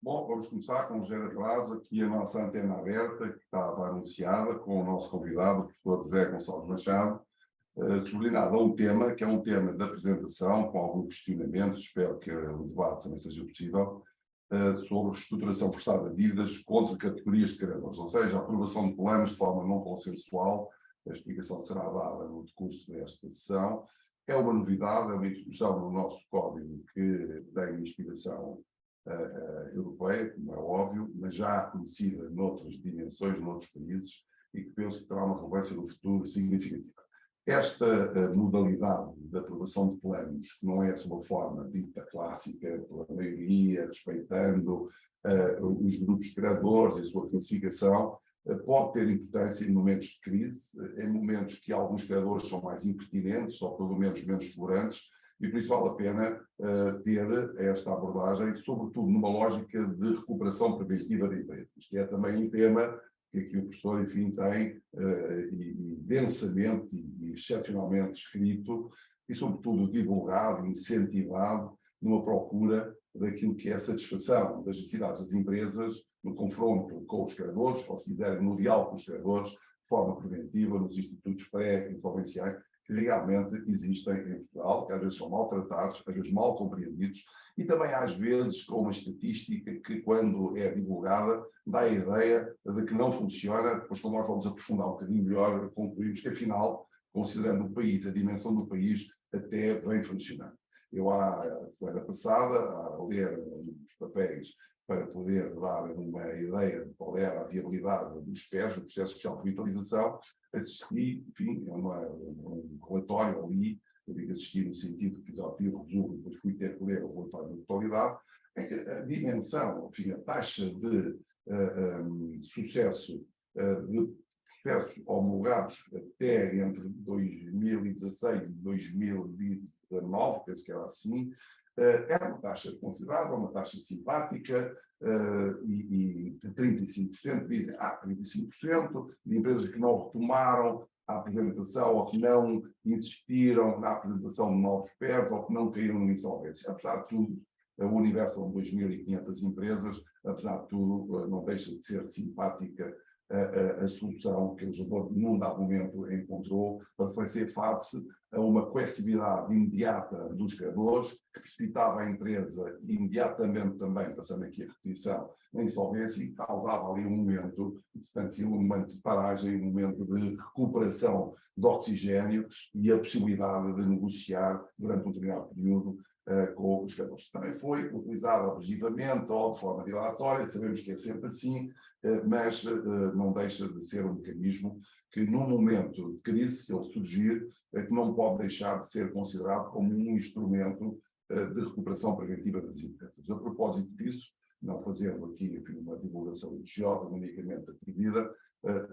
Bom, vamos começar com o Gera Class, aqui a nossa antena aberta, que estava anunciada, com o nosso convidado, o professor José Gonçalves Machado, sublinhado a um tema, que é um tema da apresentação, com algum questionamento, espero que o debate também seja possível, sobre reestruturação forçada de dívidas contra categorias de credores, ou seja, a aprovação de planos de forma não consensual. A explicação será dada no decurso desta sessão. É uma novidade, é uma introdução no nosso código que tem inspiração europeia, como é óbvio, mas já conhecida noutras dimensões, noutros países, e que penso que terá uma relevância no futuro significativa. Esta modalidade de aprovação de planos, que não é de uma forma dita clássica, pela maioria, respeitando os grupos de credores e a sua classificação, pode ter importância em momentos de crise, em momentos que alguns credores são mais impertinentes, ou pelo menos menos tolerantes, e por isso vale a pena ter esta abordagem, sobretudo numa lógica de recuperação preventiva de empresas, que é também um tema que aqui o professor, enfim, tem e densamente e excepcionalmente escrito, e sobretudo divulgado, incentivado, numa procura daquilo que é a satisfação das necessidades das empresas no confronto com os credores, ou se quiserem, no diálogo com os credores, de forma preventiva, nos institutos pré-insolvenciais, que realmente existem em Portugal, que às vezes são maltratados, às vezes mal compreendidos, e também às vezes com uma estatística que, quando é divulgada, dá a ideia de que não funciona, depois quando nós vamos aprofundar um bocadinho melhor, concluímos que, afinal, considerando o país, a dimensão do país, até vem funcionando. Eu, a semana passada, a ler os papéis para poder dar uma ideia de qual era a viabilidade dos PERs, do processo especial de revitalização, assisti, enfim, um relatório ali, eu digo assistir no sentido que já tive o resumo, depois fui ter que ler o relatório na totalidade, é que a dimensão, enfim, a taxa de sucesso de processos homologados até entre 2016 e 2019, penso que era assim, é uma taxa considerável, uma taxa simpática, e 35% dizem 35% de empresas que não retomaram a apresentação ou que não insistiram na apresentação de novos PERs ou que não caíram numa insolvência. Apesar de tudo, o universo são 2.500 empresas, apesar de tudo, não deixa de ser simpática a solução que o legislador, num dado momento, encontrou para fazer face a uma coercividade imediata dos credores, que precipitava a empresa imediatamente também, passando aqui a repetição, na insolvência, e causava ali um momento de paragem, um momento de recuperação de oxigênio e a possibilidade de negociar durante um determinado período com os credores. Também foi utilizado abusivamente ou de forma dilatória, sabemos que é sempre assim, mas não deixa de ser um mecanismo que, num momento de crise, se ele surgir, que não pode deixar de ser considerado como um instrumento de recuperação preventiva das empresas. A propósito disso, não fazendo aqui, enfim, uma divulgação religiosa unicamente atribuída,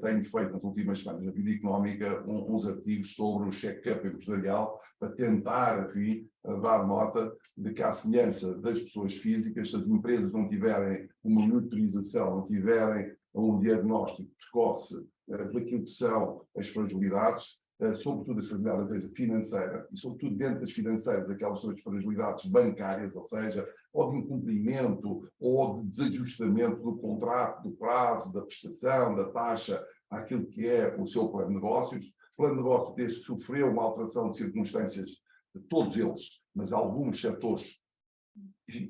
tenho feito nas últimas semanas na vida económica uns artigos sobre o check-up empresarial para tentar, enfim, dar nota de que, à semelhança das pessoas físicas, se as empresas não tiverem uma monitorização, não tiverem um diagnóstico precoce daquilo que são as fragilidades, sobretudo as fragilidades da empresa financeira, e sobretudo dentro das financeiras, aquelas são as fragilidades bancárias, ou seja, ou de incumprimento, ou de desajustamento do contrato, do prazo, da prestação, da taxa, àquilo que é o seu plano de negócios. Plano de negócios desde que sofreu uma alteração de circunstâncias de todos eles, mas alguns setores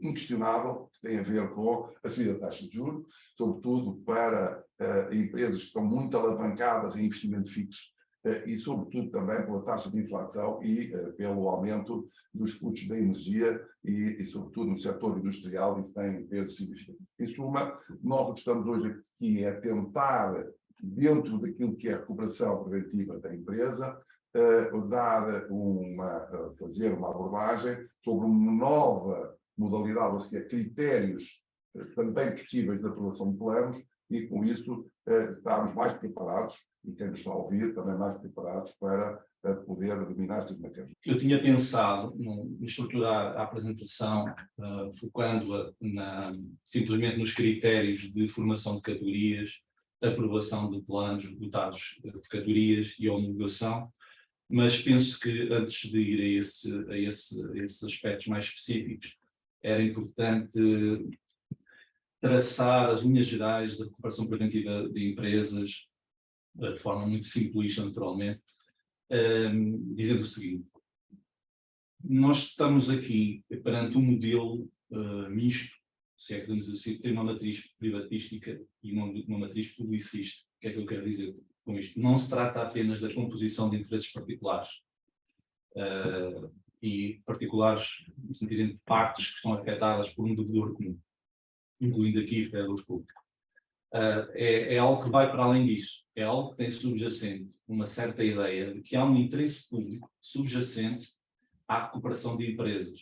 inquestionável, que tem a ver com a subida da taxa de juros, sobretudo para empresas que estão muito alavancadas em investimento fixo, e sobretudo também pela taxa de inflação e pelo aumento dos custos da energia e sobretudo no setor industrial, isso tem peso significativo. Em suma, nós o que estamos hoje aqui é tentar, dentro daquilo que é a recuperação preventiva da empresa, fazer uma abordagem sobre uma nova modalidade, ou seja, critérios também possíveis de aprovação de planos, e com isso estarmos mais preparados, e quem nos está a ouvir também mais preparados para poder dominar estas matérias. Eu tinha pensado em estruturar a apresentação focando-a simplesmente nos critérios de formação de categorias, aprovação de planos dotados de categorias e homologação, mas penso que antes de ir a esses aspectos mais específicos, era importante traçar as linhas gerais da recuperação preventiva de empresas, de forma muito simplista, naturalmente, dizendo o seguinte: nós estamos aqui perante um modelo misto, se é que podemos dizer assim, tem uma matriz privatística e uma matriz publicista. O que é que eu quero dizer com isto? Não se trata apenas da composição de interesses particulares, e particulares no sentido de partes que estão afetadas por um devedor comum, incluindo aqui os credores públicos. É algo que vai para além disso. É algo que tem subjacente uma certa ideia de que há um interesse público subjacente à recuperação de empresas.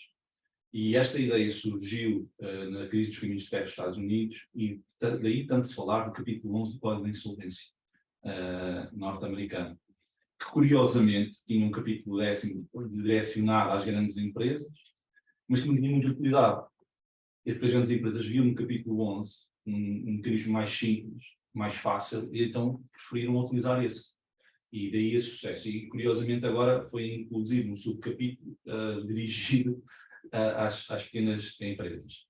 E esta ideia surgiu na crise dos caminhos de ferro dos Estados Unidos, e daí tanto se falar do capítulo 11 do Código de Insolvência norte-americano, que curiosamente tinha um capítulo 10º direcionado às grandes empresas, mas que não tinha muita utilidade. E as grandes empresas viam no capítulo 11 um mecanismo mais simples, mais fácil, e então preferiram utilizar esse. E daí esse sucesso. E curiosamente agora foi incluído um subcapítulo dirigido às pequenas empresas.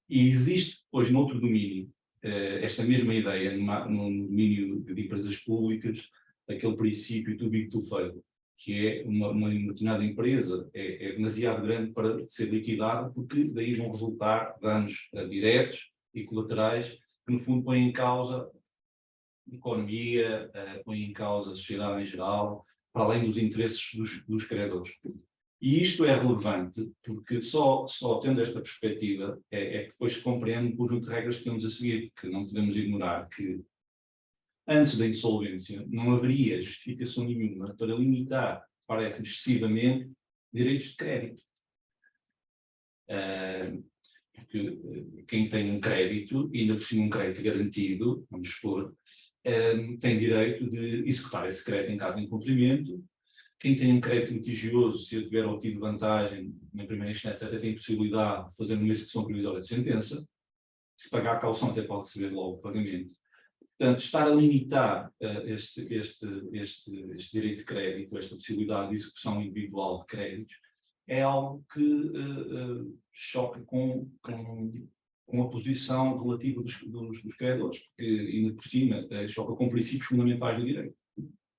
E existe hoje noutro domínio esta mesma ideia, no domínio de empresas públicas, aquele princípio too big to fail, que é uma determinada empresa é demasiado grande para ser liquidada, porque daí vão resultar danos diretos e colaterais que no fundo põem em causa a economia, põem em causa a sociedade em geral, para além dos interesses dos credores. E isto é relevante porque só tendo esta perspectiva é que depois se compreende um conjunto de regras que temos a seguir, que não podemos ignorar, que antes da insolvência não haveria justificação nenhuma para limitar, parece excessivamente, direitos de crédito. Porque quem tem um crédito, e ainda por cima um crédito garantido, vamos supor, tem direito de executar esse crédito em caso de incumprimento. Quem tem um crédito litigioso, se eu tiver obtido vantagem, na primeira instância até tem possibilidade de fazer uma execução provisória de sentença. Se pagar a caução, até pode receber logo o pagamento. Portanto, estar a limitar este direito de crédito, esta possibilidade de execução individual de créditos, é algo que choca com a posição relativa dos credores, porque, ainda por cima, choca com princípios fundamentais do direito.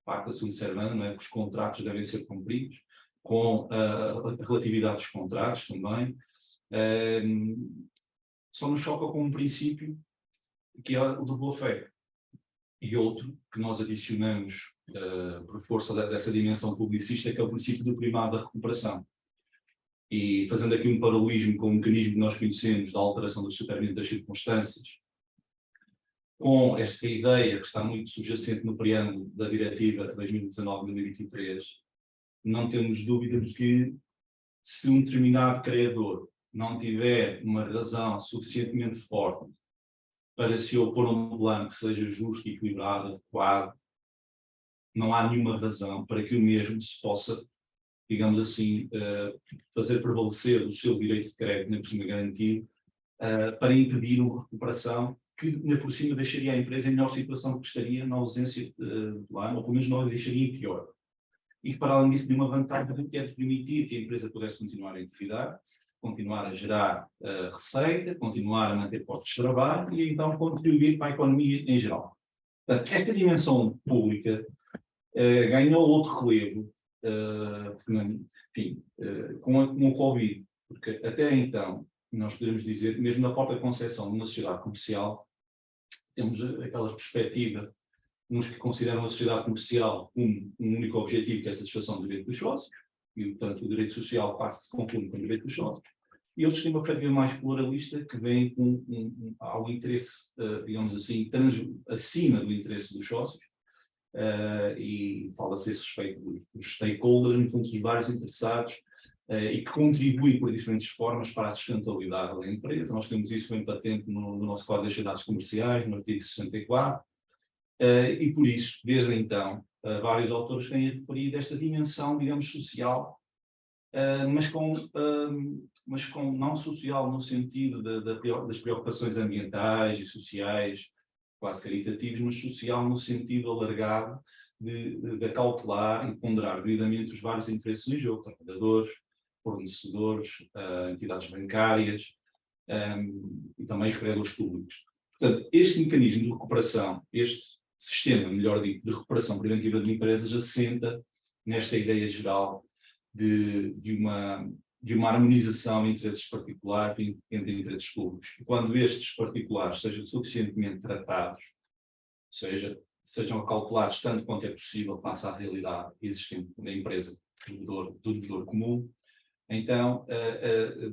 Parte da sua servana, não é? Que os contratos devem ser cumpridos, com a relatividade dos contratos também. Só nos choca com um princípio que é o da boa-fé. E outro que nós adicionamos por força dessa dimensão publicista, que é o princípio do primado da recuperação. E fazendo aqui um paralelismo com o mecanismo que nós conhecemos da alteração do superamento das circunstâncias, com esta ideia que está muito subjacente no preâmbulo da Diretiva 2019-2023, não temos dúvida de que, se um determinado credor não tiver uma razão suficientemente forte para se opor a um plano que seja justo, equilibrado, adequado, não há nenhuma razão para que o mesmo se possa, digamos assim, fazer prevalecer o seu direito de crédito, nem por cima garantido, para impedir uma recuperação que, ainda por cima, deixaria a empresa em melhor situação que estaria na ausência do plano, ou pelo menos não a deixaria em pior. E que, para além disso, tem uma vantagem que é de permitir que a empresa pudesse continuar a atividade, continuar a gerar receita, continuar a manter postos de trabalho e então contribuir para a economia em geral. Portanto, esta dimensão pública ganhou outro relevo, enfim, com o Covid, porque até então, nós podemos dizer, mesmo na própria concepção de uma sociedade comercial, temos aquela perspectiva, uns que consideram a sociedade comercial como um único objetivo, que é a satisfação do direito dos sócios, e, portanto, o direito social quase que se confunde com o direito dos sócios, e outros têm uma perspectiva mais pluralista, que vem ao interesse, digamos assim, acima do interesse dos sócios, e fala-se a esse respeito dos stakeholders, no fundo, dos vários interessados, e que contribuem por diferentes formas para a sustentabilidade da empresa. Nós temos isso bem patente no nosso Código das Sociedades Comerciais, no artigo 64, e por isso, desde então, vários autores têm referido esta dimensão, digamos, social, mas com não social no sentido das preocupações ambientais e sociais, quase caritativos, mas social no sentido alargado de acautelar e ponderar devidamente os vários interesses em jogo, trabalhadores, fornecedores, entidades bancárias, e também os credores públicos. Portanto, este mecanismo de recuperação, este sistema, melhor dito, de recuperação preventiva de empresas, assenta nesta ideia geral de uma harmonização entre interesses particulares e entre interesses públicos. E quando estes particulares sejam suficientemente tratados, ou seja, sejam calculados tanto quanto é possível face à realidade existente na empresa do devedor comum, então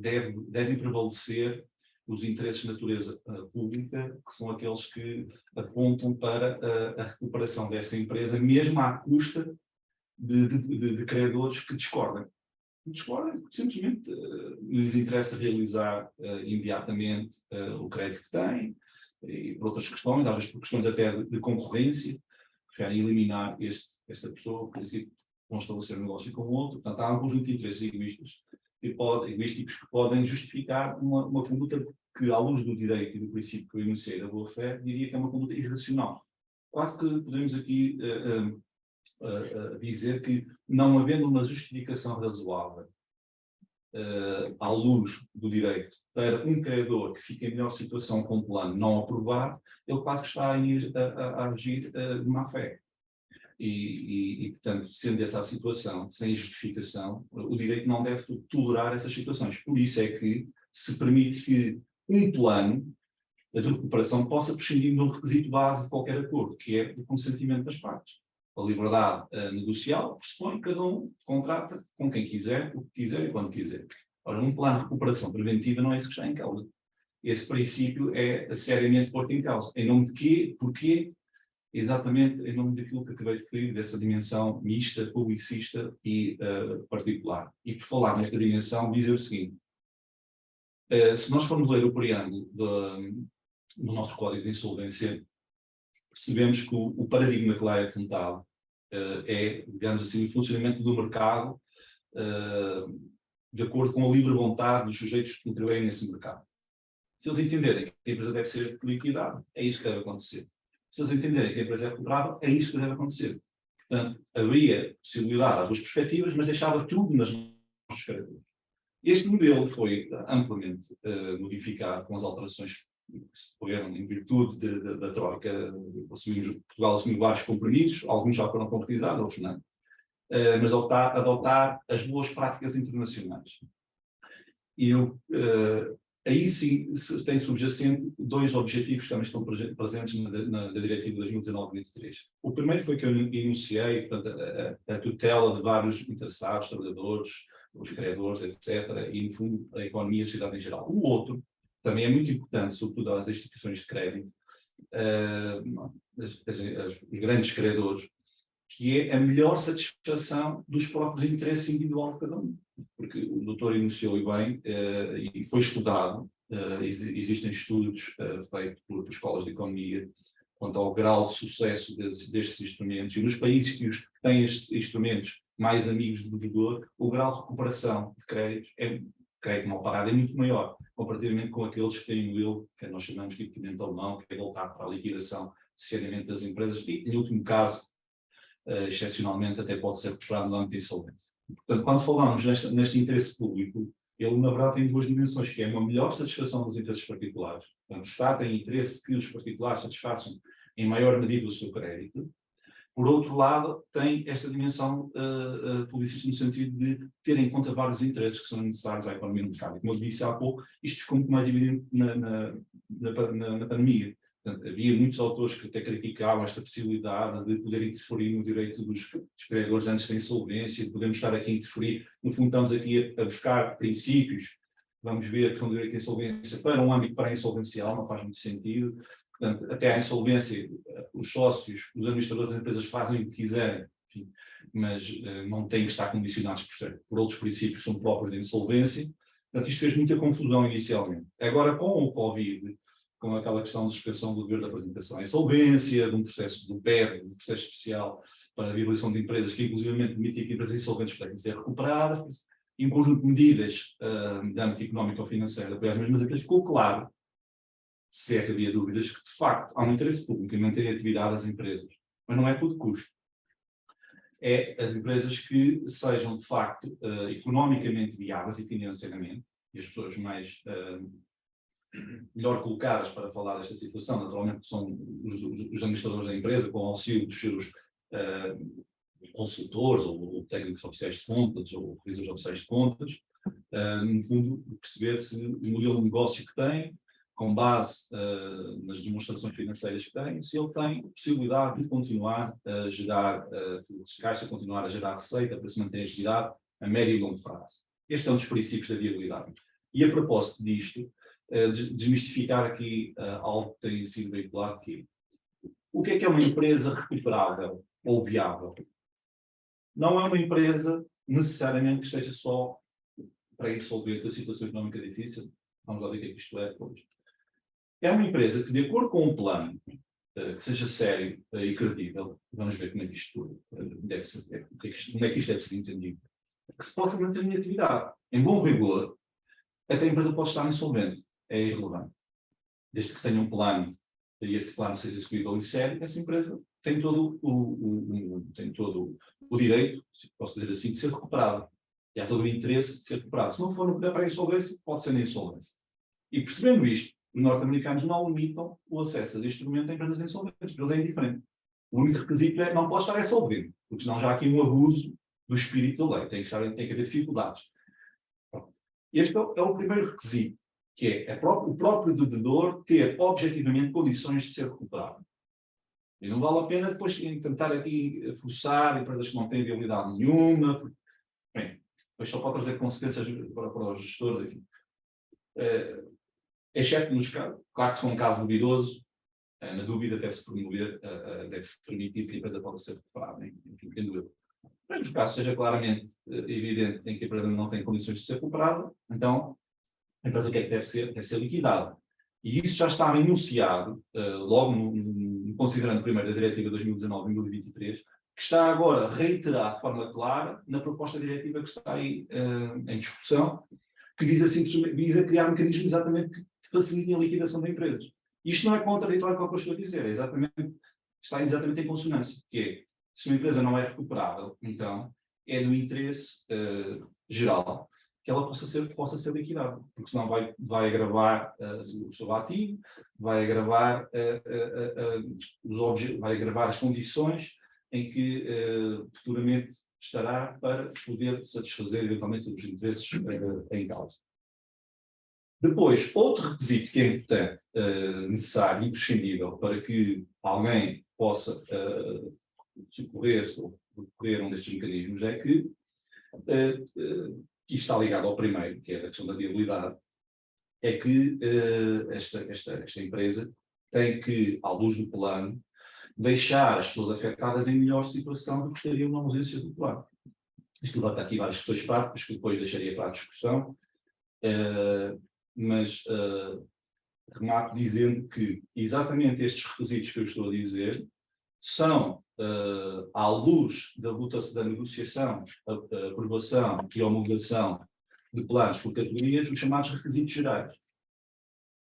devem prevalecer os interesses de natureza pública, que são aqueles que apontam para a recuperação dessa empresa, mesmo à custa de credores que discordem. Porque simplesmente lhes interessa realizar imediatamente o crédito que têm, e por outras questões, às vezes por questões até de concorrência, preferem eliminar esta pessoa, por exemplo, vão estabelecer um negócio com o outro. Portanto, há um conjunto de interesses egoísticos que podem justificar uma conduta que, à luz do direito e do princípio que eu enunciei da boa-fé, diria que é uma conduta irracional. Quase que podemos aqui dizer que, não havendo uma justificação razoável à luz do direito para um credor que fica em melhor situação com o plano não aprovar, ele quase que está a agir de má fé. E, portanto, sendo essa a situação, sem justificação, o direito não deve tolerar essas situações. Por isso é que se permite que um plano de recuperação possa prescindir de um requisito base de qualquer acordo, que é o consentimento das partes. A liberdade negocial pressupõe que cada um contrata com quem quiser, o que quiser e quando quiser. Ora, um plano de recuperação preventiva não é isso que está em causa. Esse princípio é seriamente posto em causa. Em nome de quê? Porquê? Exatamente em nome daquilo que acabei de referir, dessa dimensão mista, publicista e particular. E por falar nesta dimensão, dizer o seguinte: se nós formos ler o preâmbulo do nosso Código de Insolvência, percebemos que o paradigma que lá é apontado é, digamos assim, o funcionamento do mercado de acordo com a livre vontade dos sujeitos que intervêm nesse mercado. Se eles entenderem que a empresa deve ser liquidada, é isso que deve acontecer. Se eles entenderem que a empresa é recuperável, é isso que deve acontecer. Portanto, havia possibilidade às duas perspectivas, mas deixava tudo nas mãos dos credores. Este modelo foi amplamente modificado com as alterações que se decorreram em virtude da Troika. Portugal assumiu vários compromissos, alguns já foram concretizados, outros não. Mas adotar as boas práticas internacionais. E aí sim tem subjacente dois objetivos que também estão presentes na Diretiva 2019-23. O primeiro foi que eu enunciei, portanto, a tutela de vários interessados, trabalhadores, os credores, etc., e, no fundo, a economia e a sociedade em geral. O outro também é muito importante, sobretudo às instituições de crédito, os grandes credores, que é a melhor satisfação dos próprios interesses individuais de cada um. Porque o doutor enunciou e bem, e foi estudado, existem estudos feitos por escolas de economia quanto ao grau de sucesso destes instrumentos, e nos países que têm estes instrumentos mais amigos do devedor, o grau de recuperação de crédito mal parado é muito maior, comparativamente com aqueles que têm um modelo que nós chamamos de equipamento alemão, que é voltado para a liquidação, seriamente das empresas, e, em último caso, excepcionalmente, até pode ser recuperado no âmbito da insolvência. Portanto, quando falamos neste interesse público, ele, na verdade, tem duas dimensões, que é uma melhor satisfação dos interesses particulares. Portanto, o Estado tem interesse que os particulares satisfaçam em maior medida o seu crédito. Por outro lado, tem esta dimensão publicista no sentido de ter em conta vários interesses que são necessários à economia do mercado. Como eu disse há pouco, isto ficou muito mais evidente na pandemia. Portanto, havia muitos autores que até criticavam esta possibilidade de poder interferir no direito dos credores antes da insolvência, de podermos estar aqui a interferir. No fundo, estamos aqui a buscar princípios, vamos ver, que são do direito da insolvência para um âmbito pré-insolvencial, não faz muito sentido. Portanto, até à insolvência, os sócios, os administradores das empresas fazem o que quiserem, enfim, mas não têm que estar condicionados por outros princípios que são próprios da insolvência. Portanto, isto fez muita confusão inicialmente. Agora, com o Covid, com aquela questão de suspensão do dever de apresentação à insolvência, de um processo do PER, um processo especial para a viabilização de empresas, que inclusivamente permitia que empresas insolventes pudessem ser recuperadas, e um conjunto de medidas de âmbito económico ou financeiro, apoiar as mesmas empresas, ficou claro, se é que havia dúvidas, que de facto há um interesse público em manter a atividade das empresas, mas não é a todo custo. É as empresas que sejam de facto economicamente viáveis e financeiramente, e as pessoas mais melhor colocadas para falar desta situação, naturalmente, são os administradores da empresa, com o auxílio dos seus consultores, ou técnicos oficiais de contas, ou revisores oficiais de contas, no fundo, perceber se o modelo de negócio que tem, com base nas demonstrações financeiras que tem, se ele tem possibilidade de continuar a gerar fluxos de caixa, continuar a gerar receita para se manter a atividade a médio e longo prazo. Este é um dos princípios da viabilidade. E a propósito disto, desmistificar aqui algo que tem sido veiculado, que o que é uma empresa recuperável ou viável? Não é uma empresa necessariamente que esteja só para insolvente a situação económica difícil. Vamos lá ver o que é que isto é depois. É uma empresa que, de acordo com um plano que seja sério e credível, vamos ver como é que isto deve ser, como é que isto deve ser entendido, que se pode manter em atividade. Em bom rigor, até a empresa pode estar insolvente, é irrelevante. Desde que tenha um plano e esse plano seja execuível em sério, essa empresa tem todo o direito, se posso dizer assim, de ser recuperada. E há todo o interesse de ser recuperado. Se não for para a insolvência, pode ser na insolvência. E percebendo isto, os norte-americanos não limitam o acesso a este instrumento a empresas insolventes, porque eles é indiferente. O único requisito é não pode estar insolvente, porque senão já há aqui um abuso do espírito da lei, tem que haver dificuldades. Este é o primeiro requisito, que é o próprio devedor ter objetivamente condições de ser recuperado. E não vale a pena depois tentar aqui forçar empresas que não têm viabilidade nenhuma, porque, bem, depois só pode trazer consequências para os gestores, enfim. Exceto nos casos, claro que se for um caso duvidoso, na dúvida deve-se promover, deve-se permitir que a empresa possa ser recuperada, enfim, tem dúvida. Mas nos casos seja claramente evidente em que a empresa não tem condições de ser recuperada, então a empresa o que é que deve ser? Deve ser liquidada. E isso já está enunciado, logo considerando primeiro a Diretiva 2019-2023, que está agora reiterado de forma clara na proposta diretiva que está aí em discussão, que visa criar mecanismos exatamente que facilitem a liquidação da empresa. Isto não é contraditório com o que eu estou a dizer, está exatamente em consonância, que é, se uma empresa não é recuperável, então é do interesse geral que ela possa ser liquidada, porque senão vai agravar o seu ativo, vai agravar as condições em que futuramente estará para poder satisfazer eventualmente os interesses em causa. Depois, outro requisito que é importante, necessário, imprescindível para que alguém possa socorrer ou recorrer a um destes mecanismos é que está ligado ao primeiro, que é a questão da viabilidade, é que esta empresa tem que, à luz do plano, deixar as pessoas afetadas em melhor situação do que estariam na ausência do plano. Isto levanta aqui várias questões práticas que depois deixaria para a discussão, mas remato dizendo que exatamente estes requisitos que eu estou a dizer são, à luz da negociação, aprovação e homologação de planos por categorias, os chamados requisitos gerais,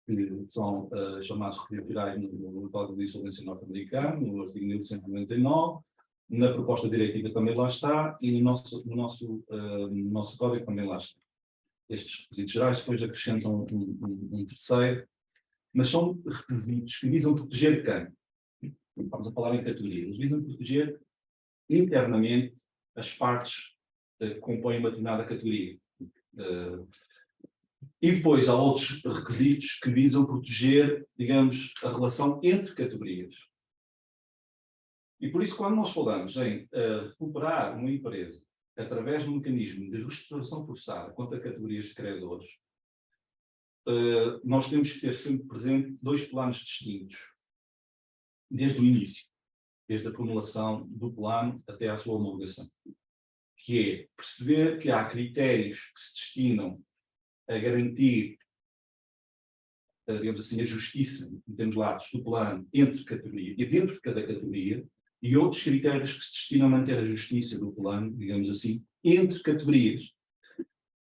que são chamados requisitos gerais no Código de Insolvência norte-americano, no artigo 1199, na proposta diretiva também lá está, e no nosso código também lá está. Estes requisitos gerais depois acrescentam um terceiro, mas são requisitos que visam proteger quem? Vamos a falar em categorias. Eles visam proteger internamente as partes que compõem uma determinada categoria. E depois há outros requisitos que visam proteger, digamos, a relação entre categorias. E por isso, quando nós falamos em recuperar uma empresa através de um mecanismo de reestruturação forçada contra categorias de credores, nós temos que ter sempre presente dois planos distintos, desde o início, desde a formulação do plano até à sua homologação, que é perceber que há critérios que se destinam a garantir, digamos assim, a justiça, em termos latos, do plano entre categorias e dentro de cada categoria, e outros critérios que se destinam a manter a justiça do plano, digamos assim, entre categorias.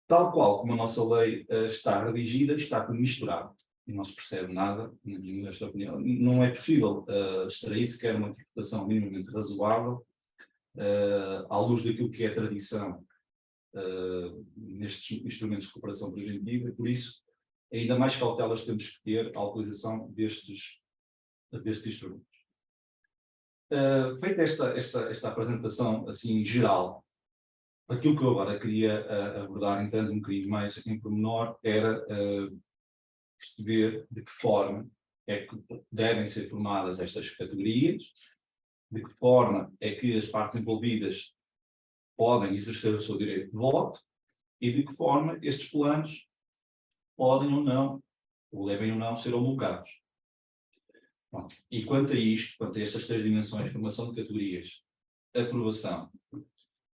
Tal qual como a nossa lei está redigida, está tudo misturado. E não se percebe nada, nesta opinião. Não é possível extrair sequer uma interpretação minimamente razoável à luz daquilo que é a tradição nestes instrumentos de recuperação preventiva, e por isso ainda mais cautelas temos que ter à utilização destes instrumentos. Feita esta apresentação assim geral, aquilo que eu agora queria abordar, entrando um bocadinho mais em pormenor, era perceber de que forma é que devem ser formadas estas categorias, de que forma é que as partes envolvidas podem exercer o seu direito de voto e de que forma estes planos podem ou não, ou devem ou não, ser homologados. Bom, e quanto a isto, quanto a estas três dimensões, formação de categorias, aprovação,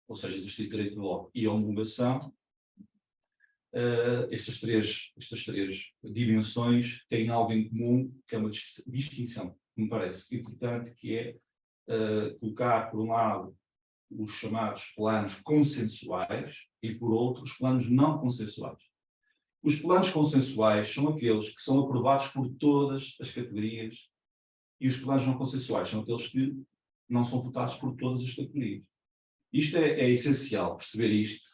ou seja, exercício de direito de voto e homologação, estas três dimensões têm algo em comum, que é uma distinção, que me parece importante, que é colocar, por um lado, os chamados planos consensuais e, por outro, os planos não consensuais. Os planos consensuais são aqueles que são aprovados por todas as categorias e os planos não consensuais são aqueles que não são votados por todas as categorias. Isto é essencial, perceber isto,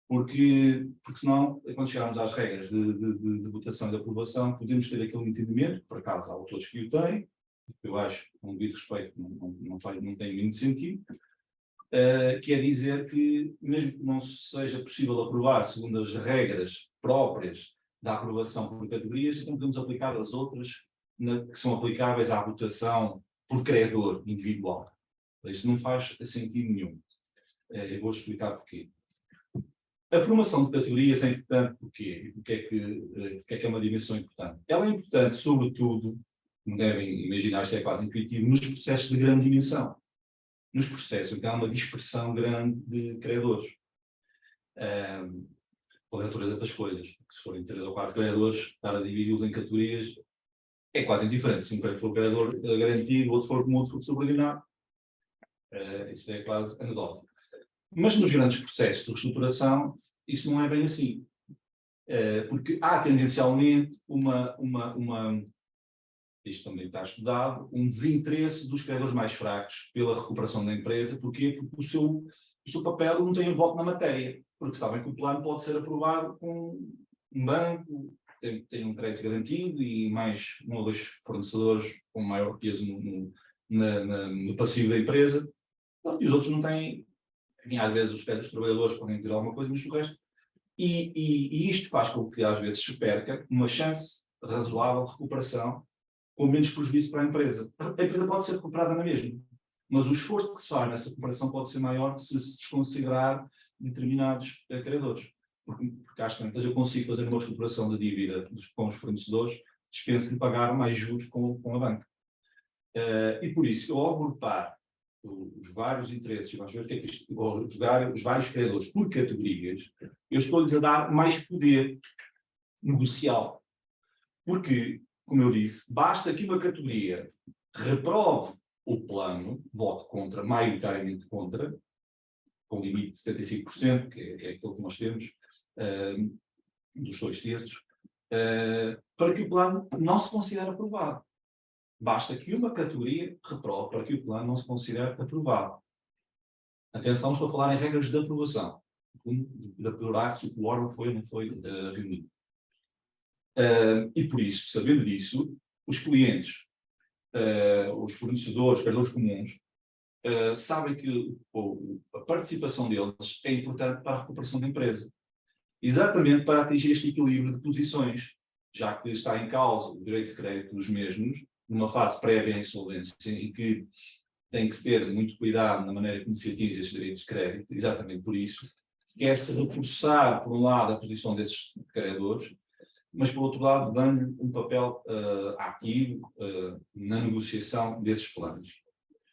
porque senão, quando chegarmos às regras de votação e de aprovação, podemos ter aquele entendimento, por acaso há autores que o têm, eu acho, com devido respeito, não tem muito sentido, que é dizer que, mesmo que não seja possível aprovar segundo as regras próprias da aprovação por categorias, então podemos aplicar as outras que são aplicáveis à votação por credor individual. Isso não faz sentido nenhum. Eu vou explicar porquê. A formação de categorias é importante porquê? Porque é que é uma dimensão importante? Ela é importante, sobretudo, como devem imaginar, isto é quase intuitivo, nos processos de grande dimensão. Nos processos em que há uma dispersão grande de credores. Pela natureza das coisas. Porque se forem 3 ou 4 credores, estar a dividi-los em categorias é quase indiferente. Se um credor for o credor garantido, o outro for como outro for subordinado, isso é quase anedótico. Mas nos grandes processos de reestruturação, isso não é bem assim. Porque há tendencialmente isto também está estudado, um desinteresse dos credores mais fracos pela recuperação da empresa. Porquê? Porque o seu papel não tem voto na matéria, porque sabem que o plano pode ser aprovado com um banco, tem um crédito garantido e mais um ou dois fornecedores com maior peso no passivo da empresa, e os outros não têm. Enfim, às vezes os trabalhadores podem dizer alguma coisa, mas o resto. E isto faz com que às vezes se perca uma chance razoável de recuperação com menos prejuízo para a empresa. A empresa pode ser recuperada na mesma, mas o esforço que se faz nessa recuperação pode ser maior se desconsiderar determinados credores. Porque às tantas eu consigo fazer uma reestruturação da dívida com os fornecedores, dispenso de pagar mais juros com a banca. E por isso, eu ao agrupar os vários interesses, vamos ver o que é que isto, ou jogar os vários credores por categorias, eu estou-lhes a dar mais poder negocial. Porque, como eu disse, basta que uma categoria reprove o plano, vote contra, maioritariamente contra, com limite de 75%, que é aquilo que nós temos, dos 2/3, para que o plano não se considere aprovado. Basta que uma categoria reprove para que o plano não se considere aprovado. Atenção, estou a falar em regras de aprovação, de apurar se o órgão foi ou não foi reunido. E por isso, sabendo disso, os clientes, os fornecedores, credores comuns, sabem que a participação deles é importante para a recuperação da empresa. Exatamente para atingir este equilíbrio de posições, já que está em causa o direito de crédito dos mesmos, numa fase prévia à insolvência, em que tem que se ter muito cuidado na maneira como se atinge estes direitos de crédito, exatamente por isso, quer-se reforçar, por um lado, a posição desses credores, mas, por outro lado, dando um papel ativo na negociação desses planos.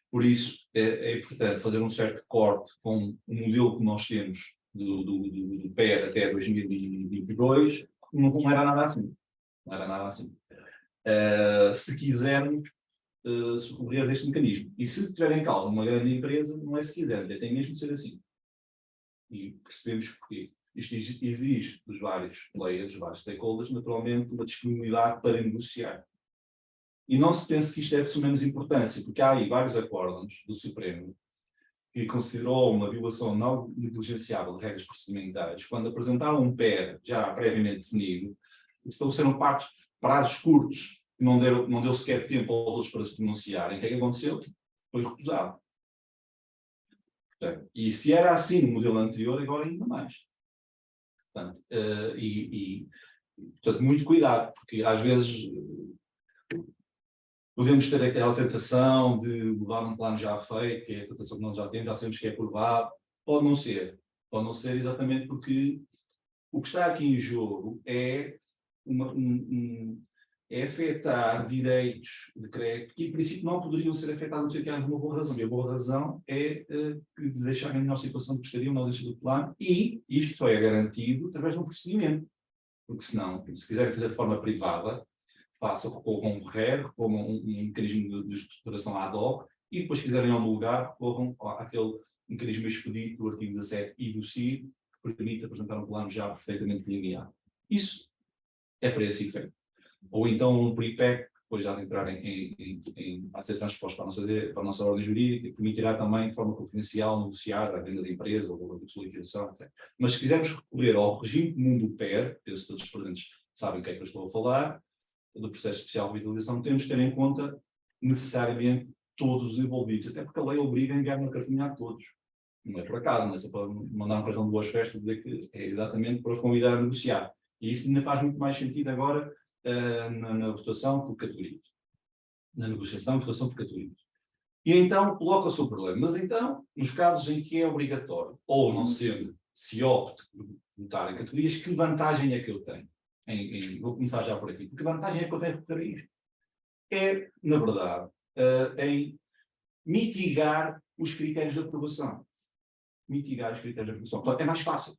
Por isso, é importante fazer um certo corte com o modelo que nós temos do PER até 2022, não era nada assim. Não era nada assim. Se quisermos socorrer deste mecanismo. E se tiver em causa uma grande empresa, não é se quiser, tem mesmo de ser assim. E percebemos porquê. Isto exige dos vários players, dos vários stakeholders, naturalmente, uma disponibilidade para negociar. E não se pense que isto é de suma menos importância, porque há aí vários acórdãos do Supremo que considerou uma violação não negligenciável de regras procedimentais quando apresentaram um PER já previamente definido, estabeleceram prazos curtos, que não deu sequer tempo aos outros para se pronunciarem. O que é que aconteceu? Foi recusado. Portanto, e se era assim no modelo anterior, agora ainda mais. Portanto, portanto, muito cuidado, porque às vezes podemos ter aquela tentação de levar um plano já feito, que é a tentação que nós já temos, já sabemos que é aprovado. Pode não ser. Pode não ser exatamente porque o que está aqui em jogo é afetar direitos de crédito que, em princípio, não poderiam ser afetados, não sei que há uma boa razão. E a boa razão é que deixar em melhor situação de pescaria na ausência do plano, e isto só é garantido através de um procedimento. Porque senão, se quiserem fazer de forma privada, recorram um RER, recorram um mecanismo de estruturação ad hoc, e depois, se quiserem homologar, recorram àquele mecanismo expedito do artigo 17 e do CID, que permite apresentar um plano já perfeitamente delineado. Isso é para esse efeito. Ou então um PRIPEC, que depois já de entrar a ser transposto para a nossa ordem jurídica, que permitirá também, de forma confidencial, negociar a venda da empresa ou a sua liquidação, etc. Mas se quisermos recorrer ao regime comum do PER, penso que todos os presentes sabem o que é que eu estou a falar, do processo especial de revitalização, temos de ter em conta necessariamente todos os envolvidos, até porque a lei obriga a enviar uma cartinha a todos. Não é por acaso, não é só para mandar um cartão de boas festas e dizer que é exatamente para os convidar a negociar. E isso ainda faz muito mais sentido agora na votação por categorias. Na negociação e votação por categorias. E então coloca-se o problema. Mas então, nos casos em que é obrigatório, ou não sendo, se opte por votar em categorias, que vantagem é que eu tenho? Vou começar já por aqui. Que vantagem é que eu tenho a recorrer a isto? É, na verdade, em mitigar os critérios de aprovação. Mitigar os critérios de aprovação. Portanto, é mais fácil.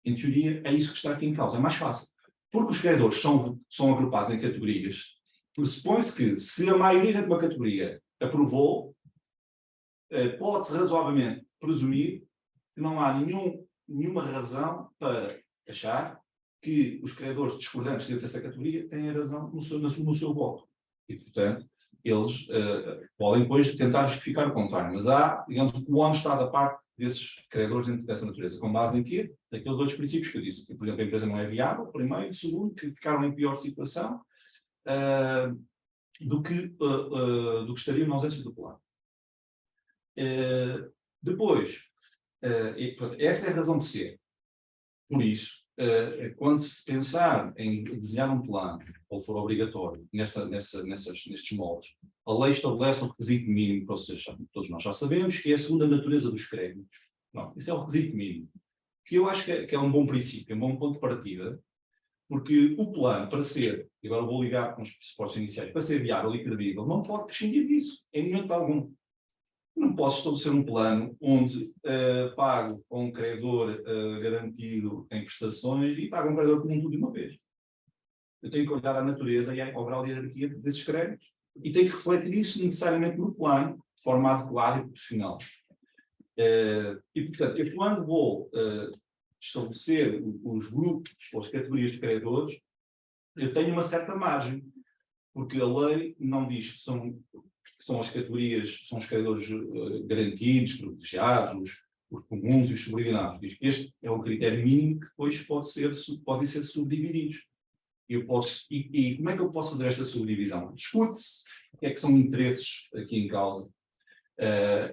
Em teoria, é isso que está aqui em causa. É mais fácil. Porque os credores são agrupados em categorias, pressupõe-se que, se a maioria de uma categoria aprovou, pode-se razoavelmente presumir que não há nenhuma razão para achar que os credores discordantes dentro dessa categoria têm a razão no seu voto. E, portanto, eles podem depois tentar justificar o contrário. Mas há, digamos, o ONU está da parte desses credores dentro dessa natureza. Com base em quê? Daqueles dois princípios que eu disse. Que, por exemplo, a empresa não é viável, primeiro. Segundo, que ficaram em pior situação do que estariam na ausência do plano. Depois, essa é a razão de ser. Por isso, quando se pensar em desenhar um plano, ou for obrigatório, nestes moldes, a lei estabelece um requisito mínimo, que vocês, todos nós já sabemos, que é a segunda natureza dos créditos. Não, isso é o requisito mínimo. Que eu acho que é um bom princípio, um bom ponto de partida, porque o plano, para ser, e agora vou ligar com os pressupostos iniciais, para ser viável e credível, não pode prescindir disso, em momento algum. Não posso estabelecer um plano onde pago a um credor garantido em prestações e pago a um credor comum tudo de uma vez. Eu tenho que olhar à natureza e à obral hierarquia desses créditos e tenho que refletir isso necessariamente no plano, de forma adequada e profissional. E, portanto, eu quando vou estabelecer os grupos, as categorias de credores, eu tenho uma certa margem, porque a lei não diz que são as categorias, são os credores garantidos, privilegiados, os comuns e os subordinados. Diz que este é um critério mínimo que depois podem ser subdivididos. E como é que eu posso fazer esta subdivisão? Discute-se o que é que são interesses aqui em causa.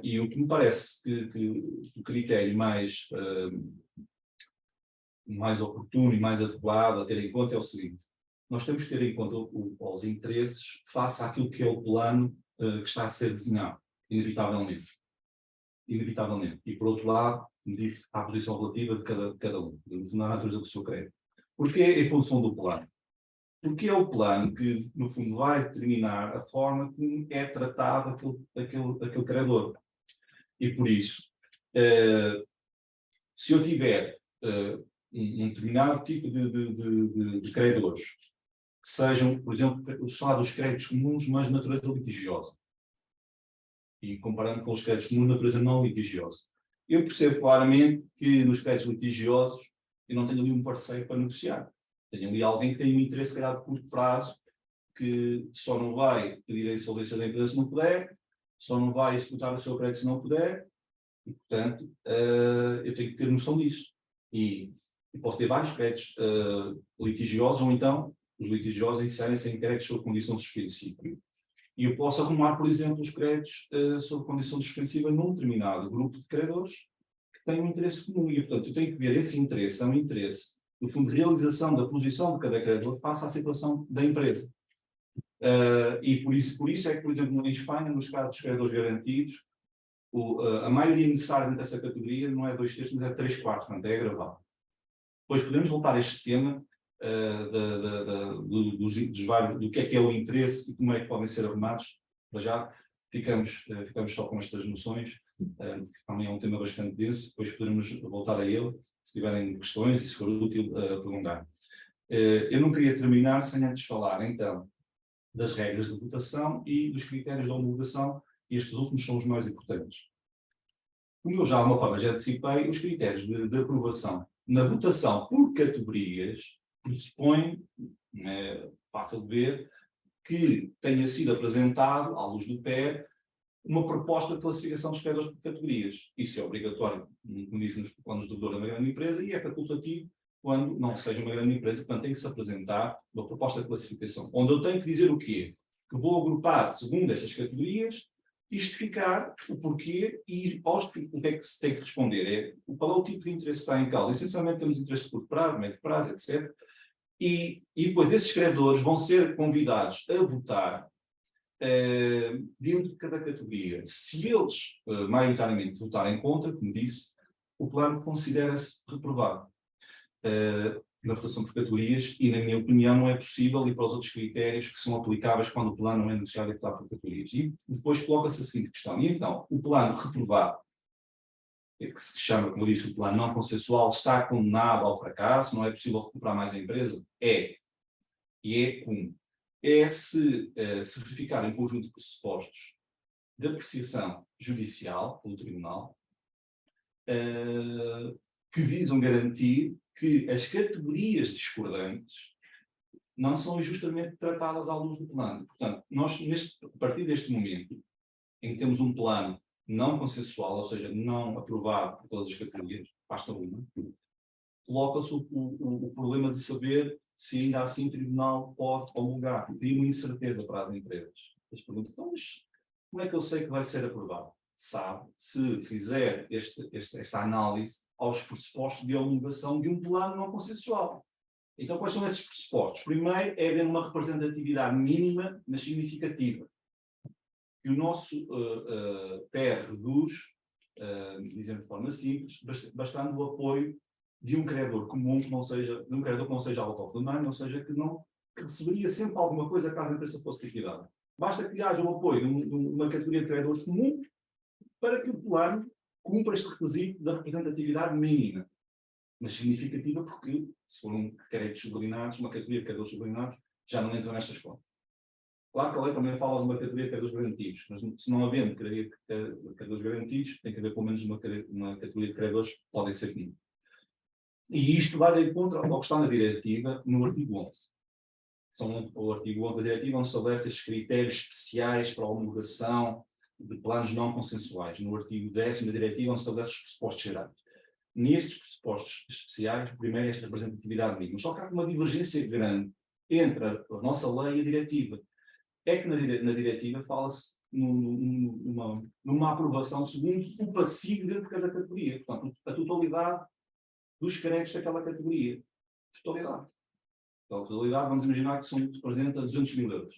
E o que me parece que o critério mais oportuno e mais adequado a ter em conta é o seguinte: nós temos que ter em conta os interesses face àquilo que é o plano que está a ser desenhado, inevitavelmente. E, por outro lado, medir-se à posição relativa de cada um, na natureza do seu crédito. Porquê em função do plano? Porque é o plano que, no fundo, vai determinar a forma como é tratado aquele credor. E, por isso, se eu tiver um determinado tipo de credores, que sejam, por exemplo, os chamados créditos comuns, mas de natureza litigiosa, e comparando com os créditos comuns de natureza não litigiosa, eu percebo claramente que nos créditos litigiosos eu não tenho ali um parceiro para negociar. Tenho ali alguém que tem um interesse, se calhar, de curto prazo, que só não vai pedir a insolvência da empresa se não puder, só não vai executar o seu crédito se não puder, e, portanto, eu tenho que ter noção disso. E posso ter vários créditos litigiosos, ou então os litigiosos iniciarem-se em créditos sob condição suspensiva. E eu posso arrumar, por exemplo, os créditos sob condição suspensiva num determinado grupo de credores que têm um interesse comum. E, portanto, eu tenho que ver esse interesse, é um interesse, no fundo, de realização da posição de cada credor face à situação da empresa. E por isso é que, por exemplo, em Espanha, nos casos dos credores garantidos, a maioria necessária dentro dessa categoria não é 2/3, mas é 3/4, portanto, é agravado. Depois podemos voltar a este tema do que é o interesse e como é que podem ser arrumados. Para já ficamos só com estas noções, porque também é um tema bastante denso, depois poderemos voltar a ele, se tiverem questões e se for útil prolongar. Eu não queria terminar sem antes falar, então, das regras de votação e dos critérios de homologação, e estes últimos são os mais importantes. Como eu já, de alguma forma, já antecipei, os critérios de aprovação na votação por categorias pressupõe, é fácil de ver, que tenha sido apresentado, à luz do PER, uma proposta de classificação dos credores por categorias. Isso é obrigatório, como disse, quando o devedor é uma grande empresa, e é facultativo quando não seja uma grande empresa. Portanto, tem que se apresentar uma proposta de classificação, onde eu tenho que dizer o quê? Que vou agrupar segundo estas categorias, justificar o porquê e o que é que se tem que responder. Qual é o tipo de interesse que está em causa? Essencialmente temos interesse de curto prazo, médio prazo, etc. E depois esses credores vão ser convidados a votar dentro de cada categoria. Se eles, maioritariamente, votarem contra, como disse, o plano considera-se reprovado na votação por categorias e, na minha opinião, não é possível ir para os outros critérios que são aplicáveis quando o plano não é negociado e votado por categorias. E depois coloca-se a seguinte questão. E então, o plano reprovado, que se chama, como eu disse, o plano não consensual, está condenado ao fracasso, não é possível recuperar mais a empresa? É. E é como? É se verificar um conjunto de pressupostos de apreciação judicial pelo tribunal que visam garantir que as categorias discordantes não são injustamente tratadas à luz do plano. Portanto, nós, a partir deste momento, em que temos um plano não consensual, ou seja, não aprovado por todas as categorias, basta uma, coloca-se o problema de saber se ainda assim o tribunal pode homologar. Cria uma incerteza para as empresas. Eles perguntam, então, mas como é que eu sei que vai ser aprovado? Sabe, se fizer esta análise aos pressupostos de homologação de um plano não consensual. Então, quais são esses pressupostos? Primeiro, é haver uma representatividade mínima, mas significativa. Que o nosso PER reduz, dizendo de forma simples, bastando o apoio de um credor comum, que não seja, de um credor que não seja out of the money, ou seja, que receberia sempre alguma coisa caso a empresa fosse liquidada. Basta que haja o apoio de uma categoria de credores comum para que o plano cumpra este requisito da representatividade mínima, mas significativa, porque se for um crédito subordinados, uma categoria de credores subordinados, já não entra nestas contas. Claro que a lei também fala de uma categoria de credores garantidos, mas se não havendo categoria de credores garantidos, tem que haver pelo menos uma categoria de credores que podem ser comuns. E isto vai de encontro ao que está na diretiva, no artigo 11. O artigo 11 da diretiva onde estabelece estes critérios especiais para a homologação de planos não consensuais. No artigo 10º da diretiva onde estabelece os pressupostos gerais. Nestes pressupostos especiais, primeiro esta representatividade mínima. Só que há uma divergência grande entre a nossa lei e a diretiva. É que na diretiva fala-se numa aprovação segundo o passivo dentro de cada categoria. Portanto, a totalidade dos créditos daquela categoria. Totalidade. A totalidade, vamos imaginar que representa 200 mil euros.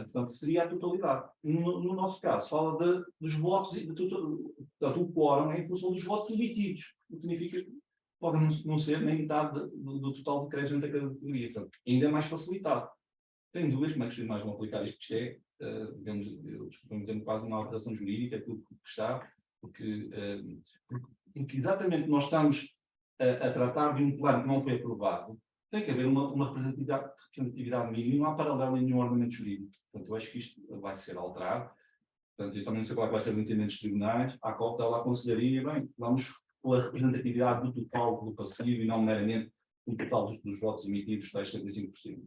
Portanto, seria a totalidade. No nosso caso, fala dos votos, portanto, o quórum é em função dos votos emitidos, o que significa que pode não ser nem metade do total de créditos dentro da categoria. Portanto, ainda é mais facilitado. Tenho dúvidas como é que os tribunais vão aplicar isto, isto é, digamos, eu desculpe-me, quase uma alteração jurídica, aquilo que está, porque exatamente nós estamos a tratar de um plano que não foi aprovado, tem que haver uma representatividade mínima, não há paralelo em nenhum ordenamento jurídico. Portanto, eu acho que isto vai ser alterado. Portanto, eu também não sei qual é que vai ser o entendimento dos tribunais. Há cautela à conselharia, bem, vamos pela representatividade do total do passivo e não meramente o total dos votos emitidos, tais 75%.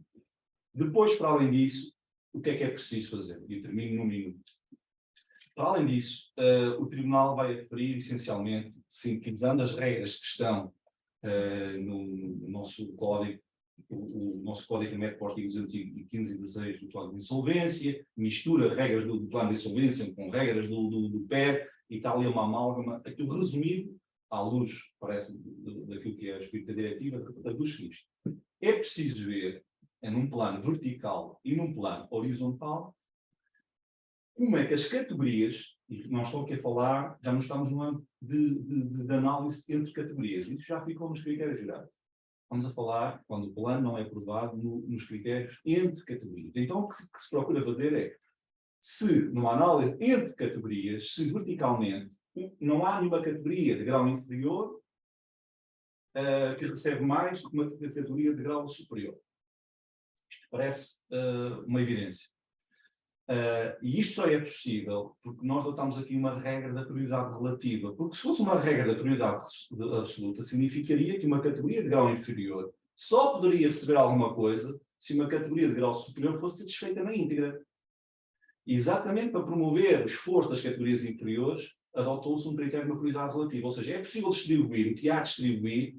Depois, para além disso, o que é preciso fazer? E eu termino num minuto. Para além disso, o Tribunal vai aferir, essencialmente, sintetizando as regras que estão no nosso Código o nosso código remete para o artigo 215 e 16 do Código de Insolvência, mistura regras do plano de insolvência com regras do PER, e está ali uma amálgama, aquilo resumido, à luz, parece, daquilo que é a espírito da diretiva, da luz isto. É preciso ver, num plano vertical e num plano horizontal, como é que as categorias, e nós estamos aqui a falar, já não estamos no âmbito de análise entre categorias, isso já ficou nos critérios gerais. Estamos a falar, quando o plano não é aprovado, nos critérios entre categorias. Então, o que se procura fazer é, se numa análise entre categorias, se verticalmente não há nenhuma categoria de grau inferior que recebe mais do que uma categoria de grau superior. Isto parece uma evidência. E isto só é possível porque nós adotamos aqui uma regra da prioridade relativa. Porque se fosse uma regra da prioridade absoluta, significaria que uma categoria de grau inferior só poderia receber alguma coisa se uma categoria de grau superior fosse satisfeita na íntegra. E exatamente para promover o esforço das categorias inferiores, adotou-se um critério de uma prioridade relativa. Ou seja, é possível distribuir o que há de distribuir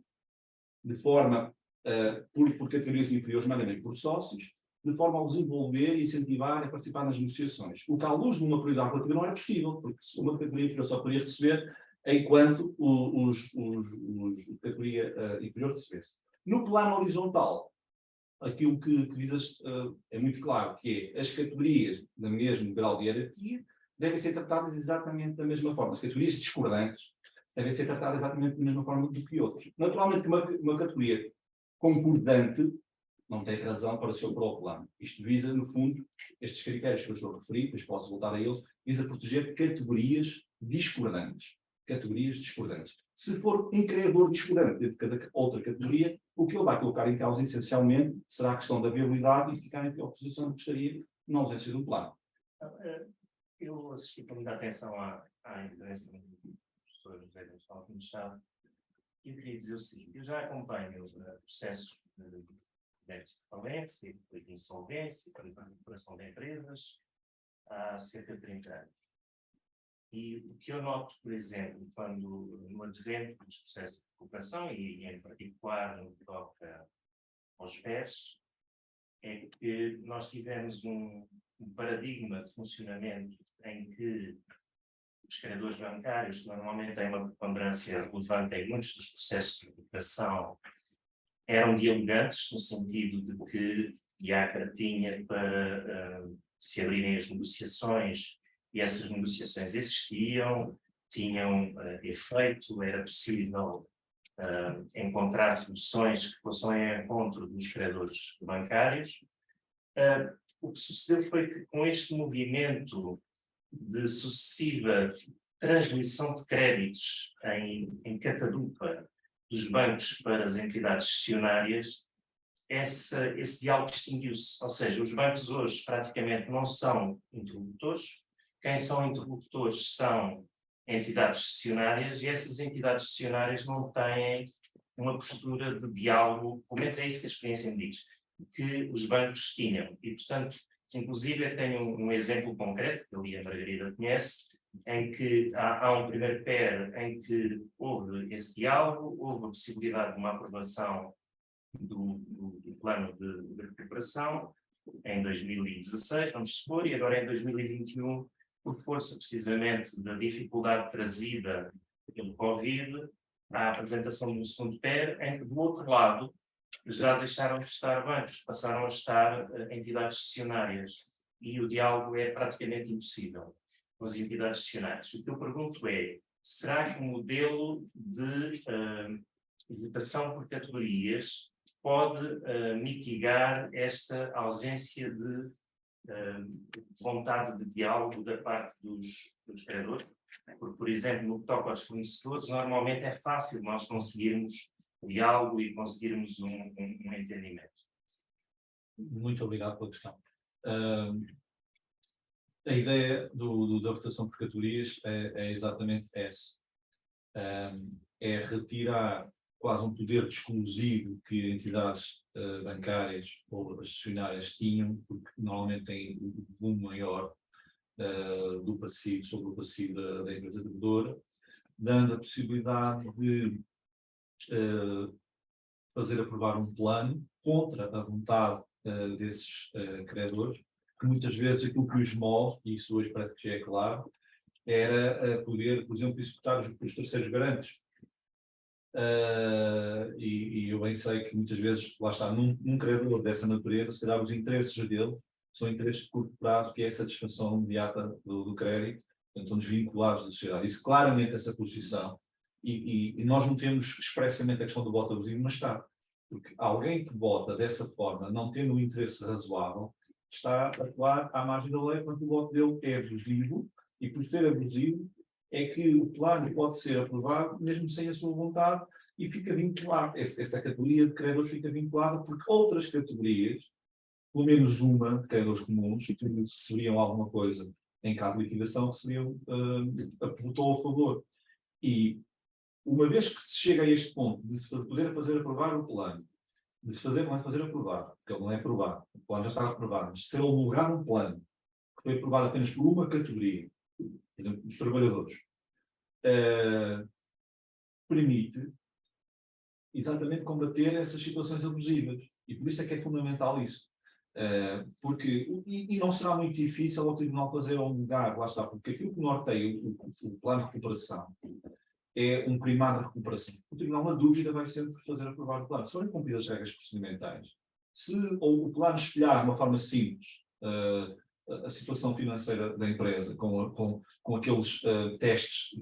de forma, por categorias inferiores, meramente por sócios, de forma a os envolver e incentivar a participar nas negociações. O que, à luz de uma prioridade relativa, não era possível, porque uma categoria inferior só poderia receber enquanto a categoria inferior recebesse. No plano horizontal, aquilo que visas é muito claro, que é as categorias do mesmo grau de hierarquia devem ser tratadas exatamente da mesma forma. As categorias discordantes devem ser tratadas exatamente da mesma forma do que outras. Naturalmente, uma categoria concordante não tem razão para se opor ao plano. Isto visa, no fundo, estes critérios que eu estou a referir, depois posso voltar a eles, visa proteger categorias discordantes. Categorias discordantes. Se for um criador discordante de cada outra categoria, o que ele vai colocar em causa, essencialmente, será a questão da viabilidade e ficar em oposição que gostaria na ausência do plano. Eu assisti com muita atenção à intervenção do professor José Gonçalves Machado e eu queria dizer o seguinte: eu já acompanho processos de déficit de falência, de insolvência, de recuperação de empresas há cerca de 30 anos. E o que eu noto, por exemplo, quando no advento dos processos de recuperação, e em particular no que toca aos PERs, é que nós tivemos um paradigma de funcionamento em que os credores bancários, que normalmente têm uma preponderância relevante em muitos dos processos de recuperação, eram dialogantes, no sentido de que a IACRA tinha para se abrirem as negociações, e essas negociações existiam, tinham efeito, era possível encontrar soluções que fossem ao encontro dos credores bancários. O que sucedeu foi que, com este movimento de sucessiva transmissão de créditos em catadupa dos bancos para as entidades cessionárias, esse diálogo extinguiu-se. Ou seja, os bancos hoje praticamente não são interlocutores. Quem são interlocutores são entidades cessionárias, e essas entidades cessionárias não têm uma postura de diálogo, pelo menos é isso que a experiência me diz, que os bancos tinham. E, portanto, inclusive eu tenho um exemplo concreto, que ali a Margarida conhece, em que há um primeiro PER em que houve esse diálogo, houve a possibilidade de uma aprovação do plano de recuperação em 2016, vamos supor, e agora em 2021, por força precisamente da dificuldade trazida pelo Covid, a apresentação de um segundo PER, em que do outro lado já deixaram de estar bancos, passaram a estar entidades cessionárias, e o diálogo é praticamente impossível com as entidades cessionárias. O que eu pergunto é, será que o modelo de votação por categorias pode mitigar esta ausência de vontade de diálogo da parte dos credores? Porque, por exemplo, no que toca aos fornecedores, normalmente é fácil nós conseguirmos diálogo e conseguirmos um entendimento. Muito obrigado pela questão. A ideia da votação por categorias é exatamente essa. É retirar quase um poder exclusivo que entidades bancárias ou acionárias tinham, porque normalmente têm um volume maior do passivo sobre o passivo da empresa devedora, dando a possibilidade de fazer aprovar um plano contra a vontade desses credores, que muitas vezes aquilo que os move, e isso hoje parece que já é claro, era poder, por exemplo, executar os terceiros garantes. E eu bem sei que muitas vezes, lá está, num credor dessa natureza, se calhar os interesses dele são interesses de curto prazo, que é a satisfação imediata do crédito, portanto, estão desvinculados da sociedade. Isso claramente, essa posição, e nós não temos expressamente a questão do voto abusivo, mas está. Porque alguém que vota dessa forma, não tendo um interesse razoável, está a atuar à margem da lei, quando o voto dele é abusivo, e por ser abusivo, é que o plano pode ser aprovado, mesmo sem a sua vontade, e fica vinculado. Essa categoria de credores fica vinculada, porque outras categorias, pelo menos uma de credores comuns, que receberiam alguma coisa em caso de liquidação, votou a favor. E uma vez que se chega a este ponto de se poder fazer aprovar o plano, de se fazer, não é fazer aprovar, porque ele não é aprovado, o plano já está aprovado, mas de ser homologado um plano que foi aprovado apenas por uma categoria, por exemplo, os trabalhadores, permite exatamente combater essas situações abusivas. E por isso é que é fundamental isso. E não será muito difícil ao Tribunal fazer homologar, lá está, porque aquilo que norteia o plano de recuperação é um primado de recuperação. O Tribunal, na dúvida, vai sempre fazer aprovar o plano. Se forem cumpridas as regras procedimentais, se o plano espelhar de uma forma simples a situação financeira da empresa, com aqueles testes,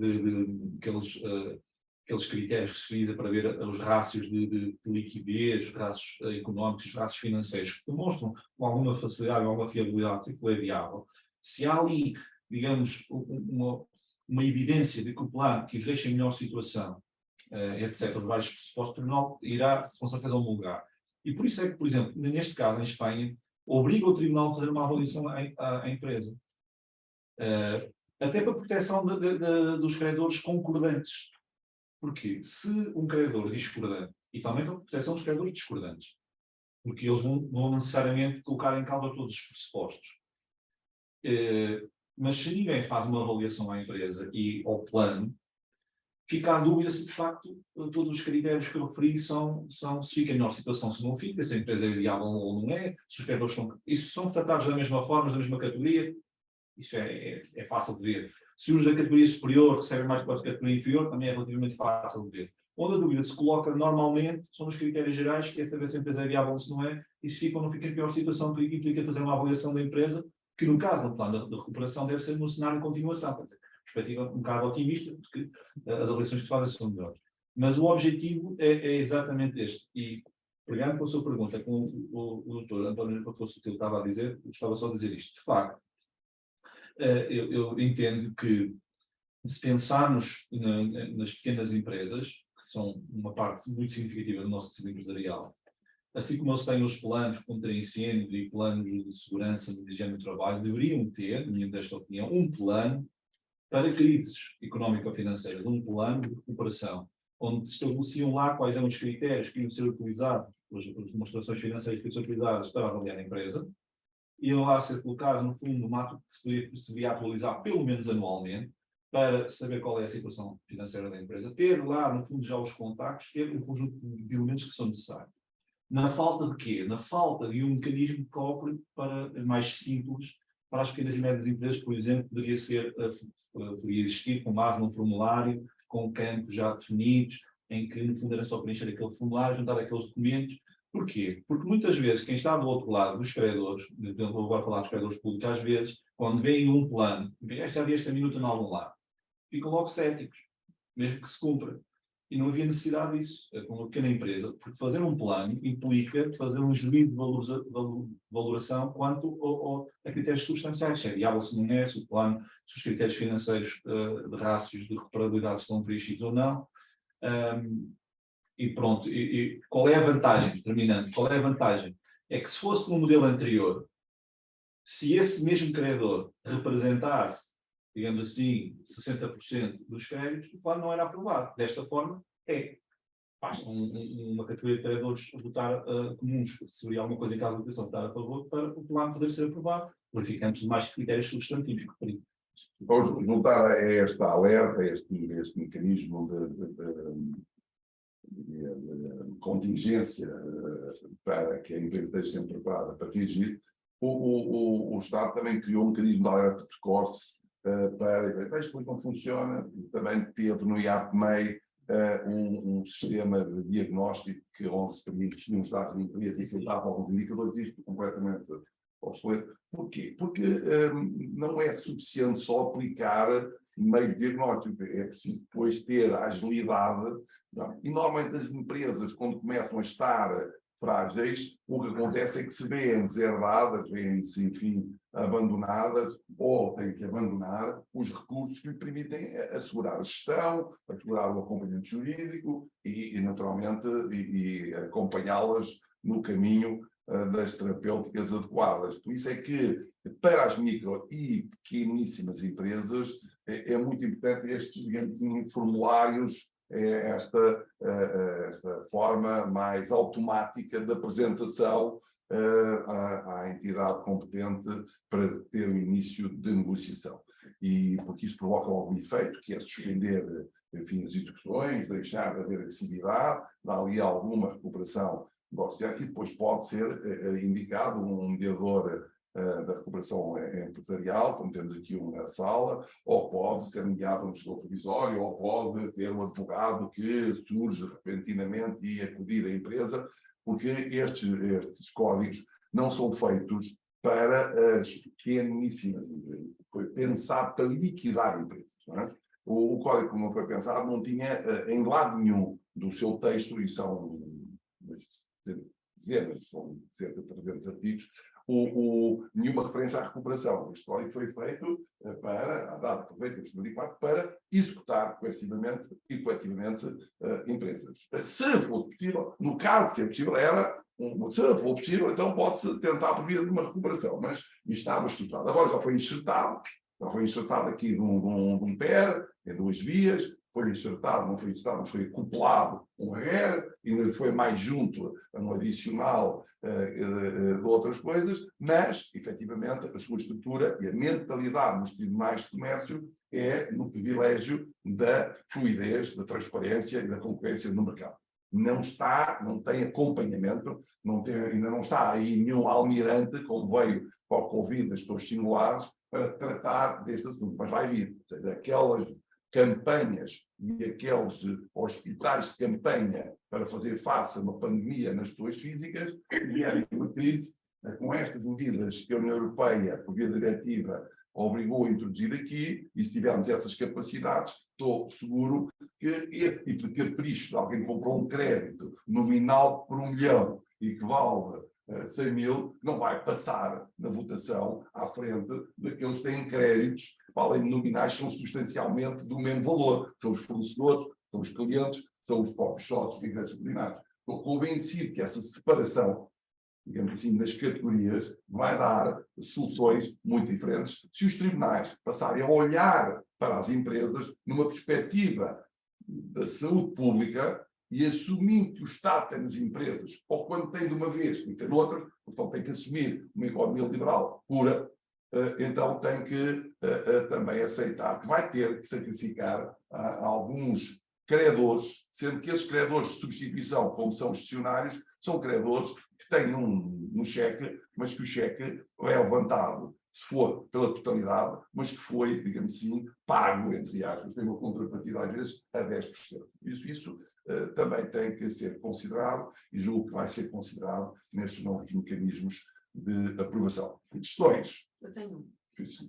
aqueles critérios que se usa para ver os rácios de liquidez, os rácios económicos, os rácios financeiros, que demonstram com alguma facilidade, alguma fiabilidade, que é viável. Se há ali, digamos, uma evidência de que o plano que os deixa em melhor situação, etc., os vários pressupostos, o Tribunal irá, com certeza, homologar. E por isso é que, por exemplo, neste caso, em Espanha, obriga o Tribunal a fazer uma avaliação à empresa. Até para a proteção dos credores concordantes. Porque se um credor discordante, e também para a proteção dos credores discordantes, porque eles vão necessariamente colocar em causa todos os pressupostos. Mas se ninguém faz uma avaliação à empresa e ao plano, fica a dúvida se de facto todos os critérios que eu referi se fica em melhor situação, se não fica, se a empresa é viável ou não é, se os credores isso são tratados da mesma forma, da mesma categoria, isso é fácil de ver. Se os da categoria superior recebem mais que os da categoria inferior, também é relativamente fácil de ver. Onde a dúvida se coloca normalmente são os critérios gerais, que é saber se a empresa é viável ou se não é, e se fica ou não fica em pior situação, que implica fazer uma avaliação da empresa, que no caso do plano de recuperação deve ser no cenário de continuação. Quer dizer, perspectiva um bocado otimista, porque as avaliações que se fazem são melhores. Mas o objetivo é exatamente este. E, pegando com a sua pergunta, com o doutor António Pacoso, que ele estava a dizer, gostava só de dizer isto. De facto, eu entendo que, se pensarmos nas pequenas empresas, que são uma parte muito significativa do nosso tecido empresarial, assim como eles têm os planos contra incêndio e planos de segurança de higiene do trabalho, deveriam ter, na minha desta opinião, um plano para crises económico-financeiras, um plano de recuperação, onde se estabeleciam lá quais eram os critérios que iam ser utilizados, as demonstrações financeiras que iam ser utilizadas para avaliar a empresa, iam lá ser colocadas, no fundo, no mato que se devia atualizar pelo menos anualmente, para saber qual é a situação financeira da empresa, ter lá, no fundo, já os contactos, ter um conjunto de elementos que são necessários. Na falta de quê? Na falta de um mecanismo que opere para mais simples, para as pequenas e médias empresas, por exemplo, poderia existir com base num formulário, com campos já definidos, em que, no fundo, era só preencher aquele formulário, juntar aqueles documentos. Porquê? Porque muitas vezes quem está do outro lado dos credores, vou agora falar dos credores públicos, às vezes, quando veem um plano, já havia esta minuta em algum lado, ficam logo céticos, mesmo que se cumpra. E não havia necessidade disso, com uma pequena empresa, porque fazer um plano implica fazer um juízo de valoração quanto a critérios substanciais, se é viável, se não é, se o plano, se os critérios financeiros de rácios de recuperabilidade estão preenchidos ou não. E pronto, e qual é a vantagem, terminando, qual é a vantagem? É que se fosse no modelo anterior, se esse mesmo credor representasse, digamos assim, 60% dos créditos, o plano não era aprovado. Desta forma, basta uma categoria de credores votar comuns, que receberia alguma coisa em caso de votação, votar a favor, para o plano poder ser aprovado, verificando os demais critérios substantivos. Vamos voltar a esta alerta, a este mecanismo contingência para que a empresa esteja sempre preparada para reagir, o Estado também criou um mecanismo de alerta precoce para, mas depois não funciona, também teve no IAPMEI um sistema de diagnóstico onde se permitia uns dados de empresa e sentava alguns indicadores, isto completamente obsoleto. Porquê? Porque não é suficiente só aplicar meios diagnósticos, é preciso depois ter a agilidade. Não? E normalmente as empresas, quando começam a estar frágeis, o que acontece é que se vêem deserdadas, vêem-se, enfim, abandonadas, ou têm que abandonar os recursos que lhe permitem assegurar a gestão, assegurar o acompanhamento jurídico e naturalmente, acompanhá-las no caminho das terapêuticas adequadas. Por isso é que, para as micro e pequeníssimas empresas, é muito importante estes, digamos, formulários, esta forma mais automática de apresentação à entidade competente para ter o início de negociação. E porque isso provoca algum efeito, que é suspender, enfim, as execuções, deixar de haver agressividade, dar ali alguma recuperação negocial, e depois pode ser indicado um mediador da recuperação empresarial, como temos aqui um na sala, ou pode ser mediado um gestor provisório, ou pode ter um advogado que surge repentinamente e acudir à empresa, porque estes códigos não são feitos para as pequeníssimas empresas. Foi pensado para liquidar empresas. Não é? O código, como foi pensado, não tinha em lado nenhum do seu texto, e são dezenas, são cerca de 300 artigos, nenhuma referência à recuperação. Este código foi feito para, a data feita em 2004, para executar coercivamente e coletivamente empresas. Se for possível, no caso de ser possível, se for possível, então pode-se tentar por via de uma recuperação, mas estava estruturado. Agora já foi enxertado aqui de um PER, em 2 vias, foi enxertado, não foi enxertado, mas foi acoplado um RER, ainda foi mais junto a um adicional de outras coisas, mas, efetivamente, a sua estrutura e a mentalidade nos tribunais de comércio é no privilégio da fluidez, da transparência e da concorrência no mercado. Não tem acompanhamento, ainda não está aí nenhum almirante, como veio para o Covid das pessoas singulares, para tratar deste assunto, mas vai vir. Ou seja, aquelas campanhas e aqueles hospitais de campanha para fazer face a uma pandemia nas pessoas físicas, vieram uma crise com estas medidas que a União Europeia, por via diretiva, obrigou a introduzir aqui, e se tivermos essas capacidades, estou seguro que esse tipo de capricho de alguém que comprou um crédito nominal por 1 milhão e que vale 100 mil, não vai passar na votação à frente daqueles que têm créditos, além de nominais, são substancialmente do mesmo valor. São os fornecedores, são os clientes, são os próprios sócios de ingressos ordinários. Estou convencido que essa separação, digamos assim, das categorias, vai dar soluções muito diferentes se os tribunais passarem a olhar para as empresas numa perspectiva da saúde pública e assumindo que o Estado tem nas empresas, ou quando tem de uma vez e tem de outra, então tem que assumir uma economia liberal pura, então tem que também aceitar que vai ter que sacrificar alguns credores, sendo que esses credores de substituição, como são os gestionários, são credores que têm um cheque, mas que o cheque é levantado, se for pela totalidade, mas que foi, digamos assim, pago, entre aspas, tem uma contrapartida às vezes a 10%. Isso também tem que ser considerado, e julgo que vai ser considerado nestes novos mecanismos de aprovação. Questões? Eu tenho um. Difícil.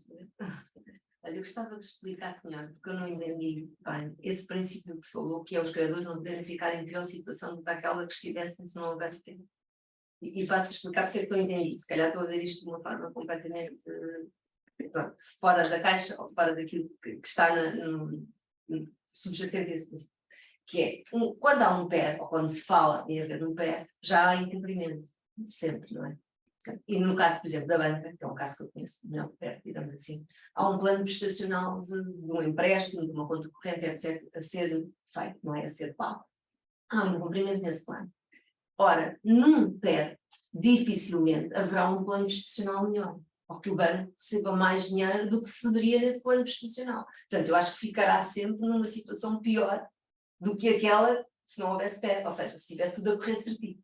Olha, eu gostava que explicasse melhor, porque eu não entendi bem esse princípio que falou, que é os credores não poderem ficar em pior situação do que aquela que estivessem se não houvesse pena. E passo a explicar porque é que eu entendi. Se calhar estou a ver isto de uma forma completamente fora da caixa, ou fora daquilo que está subjacente a esse princípio. Que é, quando há um PER, ou quando se fala em haver um PER, já há incumprimento. Sempre, não é? E no caso, por exemplo, da banca, que é um caso que eu conheço melhor de perto, digamos assim, há um plano prestacional de um empréstimo, de uma conta corrente, etc., a ser feito, não é? A ser pago. Há um cumprimento nesse plano. Ora, num PER, dificilmente haverá um plano prestacional melhor, ou que o banco receba mais dinheiro do que receberia nesse plano prestacional. Portanto, eu acho que ficará sempre numa situação pior do que aquela se não houvesse PER, ou seja, se tivesse tudo a correr certinho.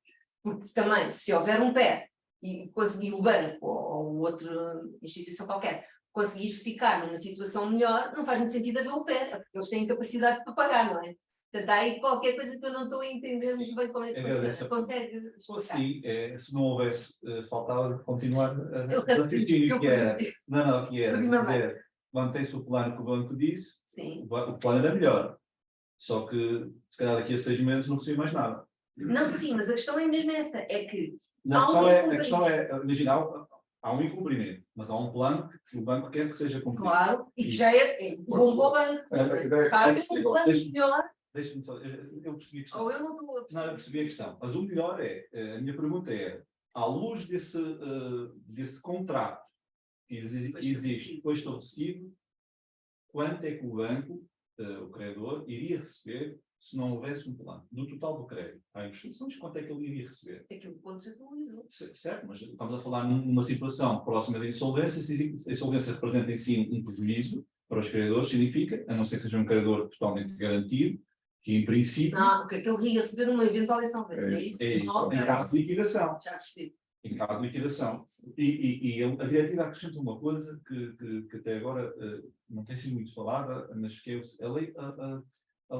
Porque também, se houver um PER e conseguir o banco ou outra instituição qualquer conseguir ficar numa situação melhor, não faz muito sentido haver o PER, porque eles têm capacidade para pagar, não é? Portanto, há aí qualquer coisa que eu não estou a entender muito bem como é que funciona. Consegue explicar? Sim, se não houvesse, faltava continuar a Eu raciocínio que era. Não, que era Perdi-me a dizer, mantém-se o plano que o banco disse, Sim. o plano era melhor. Só que, se calhar daqui a 6 meses não recebia mais nada. Não, sim, mas a questão é mesmo essa, é que A questão é, imagina, há um incumprimento, mas há um plano que o banco quer que seja cumprido. claro, e que já é bom para o banco. Para haver um plano melhor, Deixa-me só, eu percebi a questão. ou eu não estou a Não, eu percebi a questão. Mas o melhor é, a minha pergunta é, à luz desse contrato que existe depois estabelecido, quanto é que o banco, o credor, iria receber se não houvesse um plano? Do total do crédito. Há instruções, quanto é que ele iria receber? aquilo que ponto já atualizou. Certo, mas estamos a falar numa situação próxima da insolvência. Se a insolvência representa em si um prejuízo para os credores, significa, a não ser que seja um credor totalmente garantido, que em princípio... Não, porque aquilo iria receber uma eventual insolvência, é isso? É isso, em caso de liquidação. Já percebi. Em caso de liquidação. E a diretiva acrescenta uma coisa que até agora não tem sido muito falada, mas que é a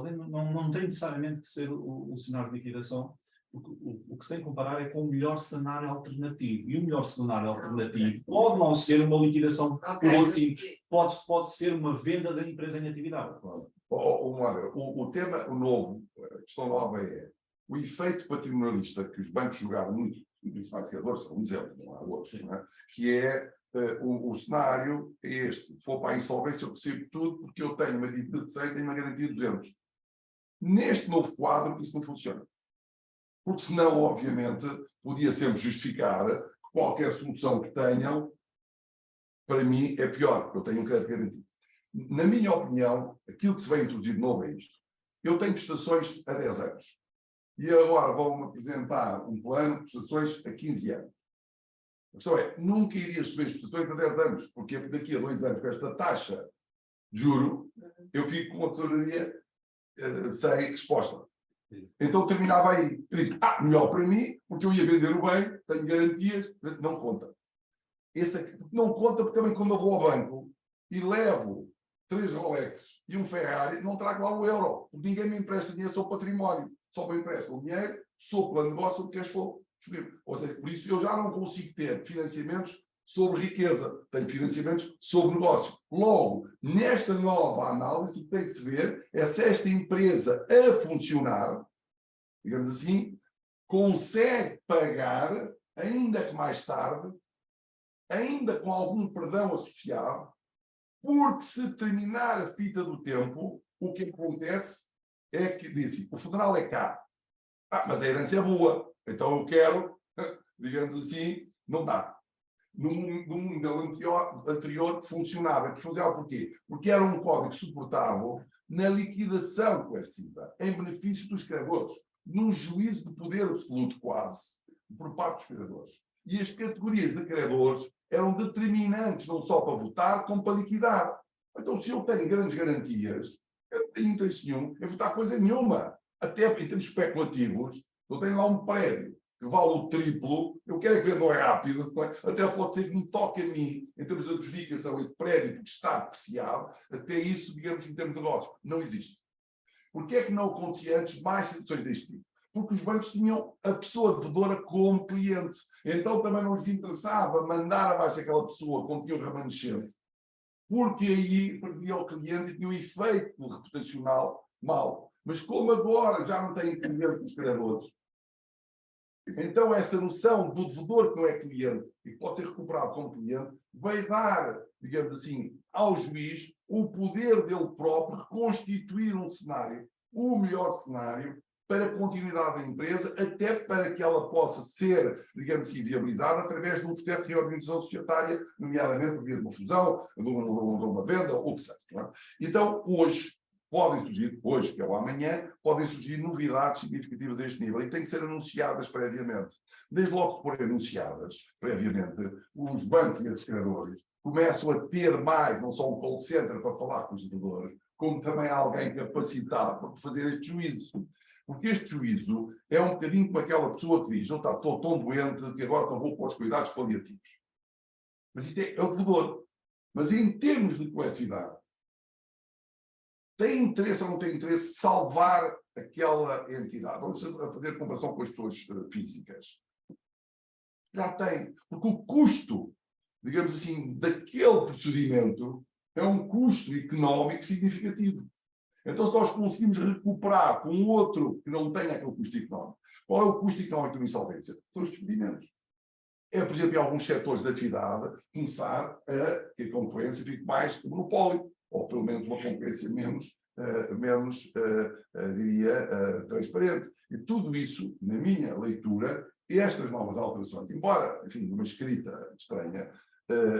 lei não tem necessariamente que ser o cenário de liquidação, porque o que se tem que comparar é com o melhor cenário alternativo. E o melhor cenário alternativo pode não ser uma liquidação por simples, pode ser uma venda da empresa em atividade. O tema novo, a questão nova é o efeito patrimonialista que os bancos jogaram muito, os financiadores são um exemplo, não há outros, não é? Que é o cenário é este: se for para a insolvência, eu recebo tudo porque eu tenho uma dívida de 100 e tenho uma garantia de 200. Neste novo quadro, isso não funciona. Porque senão, obviamente, podia sempre justificar que qualquer solução que tenham, para mim, é pior, porque eu tenho um crédito garantido. Na minha opinião, aquilo que se vai introduzir de novo é isto. Eu tenho prestações há 10 anos. E agora vão-me apresentar um plano de prestações a 15 anos. A questão é, nunca iria receber as prestações a 10 anos, porque daqui a 2 anos, com esta taxa de juro, eu fico com a tesouraria sem resposta. Então terminava aí. Eu digo, melhor para mim, porque eu ia vender o bem, tenho garantias, não conta. Esse aqui, não conta porque também quando eu vou ao banco e levo 3 Rolex e um Ferrari, não trago lá o euro, porque ninguém me empresta dinheiro, sou património. Só me empresta o dinheiro, sou plano de negócio, o que for disponível. Ou seja, por isso eu já não consigo ter financiamentos sobre riqueza, tenho financiamentos sobre negócio. Logo, nesta nova análise, o que tem que se ver é se esta empresa a funcionar, digamos assim, consegue pagar, ainda que mais tarde, ainda com algum perdão associado, porque se terminar a fita do tempo, o que acontece é que dizem, o funeral é caro. Mas a herança é boa, então eu quero, digamos assim, não dá. No modelo anterior funcionava. Que funcionava porquê? Porque era um código suportável na liquidação coerciva, em benefício dos credores, num juízo de poder absoluto quase, por parte dos credores. E as categorias de credores eram determinantes não só para votar, como para liquidar. Então, se eu tenho grandes garantias, eu não tenho interesse nenhum em votar coisa nenhuma. Até em termos especulativos, eu tenho lá um prédio que vale o triplo, eu quero é que vendam rápido, até pode ser que me toque a mim, em termos de adjudicação, esse prédio que está apreciado, até isso, digamos, em termos de negócio, não existe. Porquê é que não acontecia antes mais situações deste tipo? Porque os bancos tinham a pessoa devedora como cliente. Então também não lhes interessava mandar abaixo aquela pessoa com dinheiro remanescente, porque aí perdia o cliente e tinha um efeito reputacional mau. Mas como agora já não têm cliente os credores, então essa noção do devedor que não é cliente e que pode ser recuperado como cliente, vai dar, digamos assim, ao juiz o poder dele próprio reconstituir um cenário, o melhor cenário, para a continuidade da empresa, até para que ela possa ser, digamos assim, viabilizada através de um processo de reorganização societária, nomeadamente por via de uma fusão, de uma venda, ou o que seja. Não é? Então, hoje, podem surgir, hoje que é o amanhã, podem surgir novidades significativas a este nível e têm que ser anunciadas previamente. Desde logo que forem anunciadas previamente, os bancos e os credores começam a ter mais, não só um call center para falar com os devedores, como também alguém capacitado para fazer este juízo. Porque este juízo é um bocadinho como aquela pessoa que diz, não está, estou tão doente que agora vou para os cuidados paliativos. Mas isto é o devedor. Mas em termos de coletividade, tem interesse ou não tem interesse salvar aquela entidade? Vamos fazer comparação com as pessoas físicas. Já tem. Porque o custo, digamos assim, daquele procedimento é um custo económico significativo. Então, se nós conseguimos recuperar com outro que não tenha aquele custo económico, qual é o custo económico de uma insolvência? São os despedimentos. É, por exemplo, em alguns setores de atividade, começar a que a concorrência fique mais monopólio, ou pelo menos uma concorrência menos, diria, transparente. E tudo isso, na minha leitura, estas novas alterações, embora, enfim, numa escrita estranha,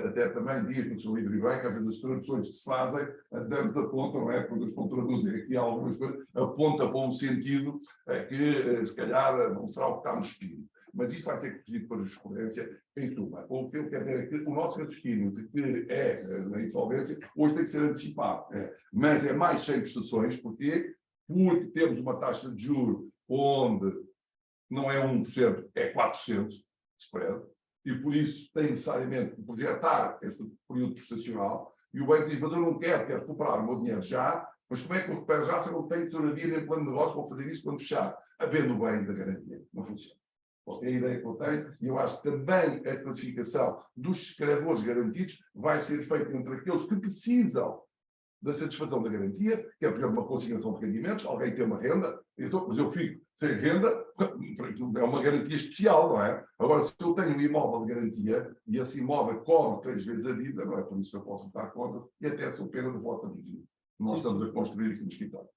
até também diz no seu livro e bem, às vezes as traduções que se fazem, damos apontam, não é? Quando eles vão traduzir aqui algumas coisas, aponta para um sentido que, se calhar, não será o que está no espírito. Mas isto vai ser corrigido para jurisprudência em suma. O que eu quero dizer é que o nosso raciocínio de que é na insolvência, hoje tem que ser antecipado. Mas é mais sem prestações, porque temos uma taxa de juros onde não é 1%, é 4% de spread, e por isso tem necessariamente que projetar esse período prestacional, e o banco diz, mas eu não quero recuperar o meu dinheiro já, mas como é que eu recupero já se eu não tenho tesouraria nem plano de negócio para fazer isso quando fechar? Havendo o bem da garantia. Não funciona. É a ideia que eu tenho, e eu acho que também a classificação dos credores garantidos vai ser feita entre aqueles que precisam da satisfação da garantia, que é, por exemplo, uma consignação de rendimentos, alguém tem uma renda, mas eu fico sem renda, é uma garantia especial, não é? Agora, se eu tenho um imóvel de garantia e esse imóvel cobre 3 vezes a dívida, não é por isso que eu posso dar conta, e até sou pena de voto abusivo. Nós estamos a construir aqui no escritório.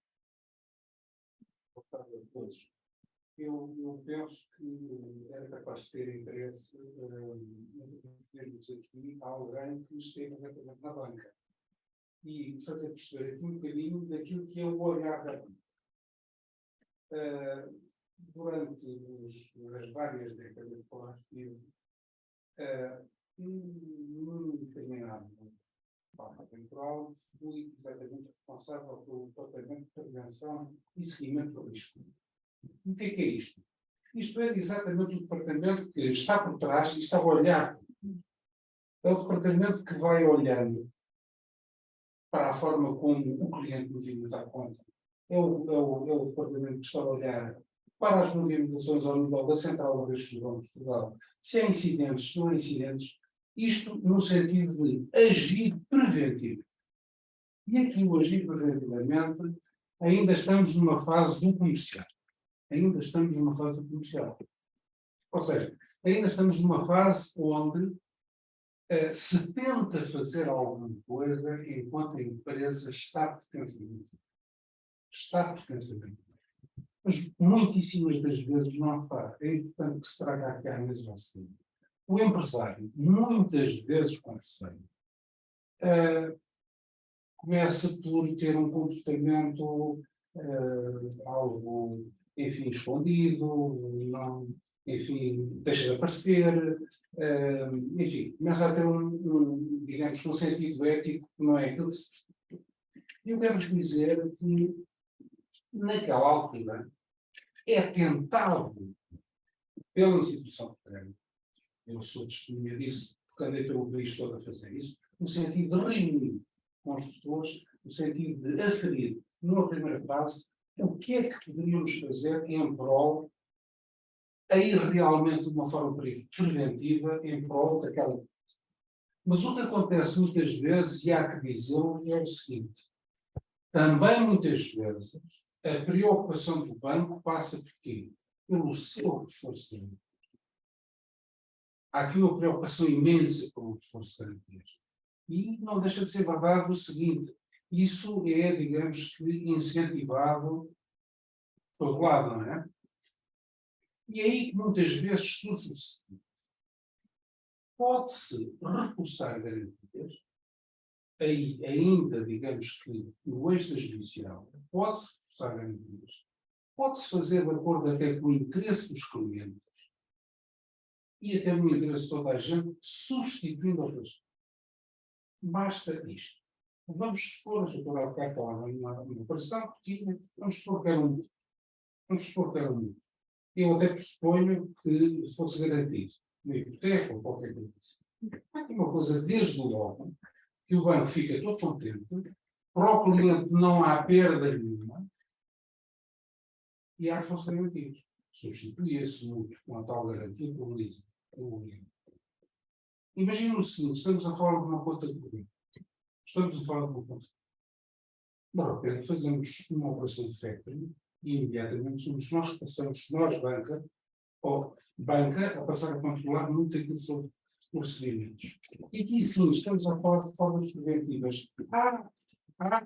Eu penso que era capaz de ter interesse em alguém que esteja diretamente na banca e fazer perceber aqui um bocadinho daquilo que é o olhar da banca. Durante as várias décadas que eu estive, num determinado forma temporal, fui exatamente responsável pelo departamento de prevenção e seguimento do risco. O que é isto? Isto é exatamente o departamento que está por trás e está a olhar. É o departamento que vai olhando para a forma como o cliente movimenta a conta. É o departamento que está a olhar para as movimentações ao nível da Central de Risco do Banco de Portugal. Se há incidentes, se não há incidentes, isto no sentido de agir preventivo. E aqui o agir preventivamente ainda estamos numa fase do comercial. Ainda estamos numa fase comercial. Ou seja, ainda estamos numa fase onde se tenta fazer alguma coisa enquanto a empresa está pertencendo. Está pertencendo. Mas muitíssimas das vezes não está. É importante que se traga aqui à mesa o seguinte. O empresário, muitas vezes com receio, começa por ter um comportamento algo, enfim, escondido, não, enfim, deixa de aparecer, enfim, começa a ter digamos, um sentido ético que não é aquilo que se... Eu quero-vos dizer que, naquela altura, é tentado pela instituição de crédito, eu sou testemunha disso, porque andei pelo país todo a fazer isso, no sentido de reunir construtores, no sentido de aferir, numa primeira fase, o que é que poderíamos fazer em prol, aí realmente de uma forma preventiva, em prol daquela. Mas o que acontece muitas vezes, e há que dizê-lo, é o seguinte: também muitas vezes a preocupação do banco passa por quê? Pelo seu reforço. Há aqui uma preocupação imensa com o reforço de garantias. E não deixa de ser verdade o seguinte: isso é, digamos que, incentivado por todo lado, não é? E aí que muitas vezes surge o seguinte: pode-se reforçar garantias, aí ainda, digamos que, no extrajudicial, pode-se reforçar garantias, pode-se fazer de acordo até com o interesse dos clientes e até no interesse de toda a gente, substituindo outras. Basta isto. Vamos supor, a doutora Alcácer falava numa operação, vamos supor que era Vamos supor que era um. Eu até pressuponho que fosse garantido uma hipoteca ou qualquer coisa assim. Há aqui uma coisa, desde logo, que o banco fica todo contente, para o cliente não há perda nenhuma e há reforços garantidos. Substitui esse mútuo com a tal garantia que o leasing. Imagina o seguinte, estamos a falar de uma conta de corrente. Estamos a falar de uma conta. De repente fazemos uma operação de factoring e imediatamente somos nós que passamos, nós, banca, a passar a controlar muito aquilo sobre os recebimentos. E aqui sim, estamos a falar de formas preventivas. Há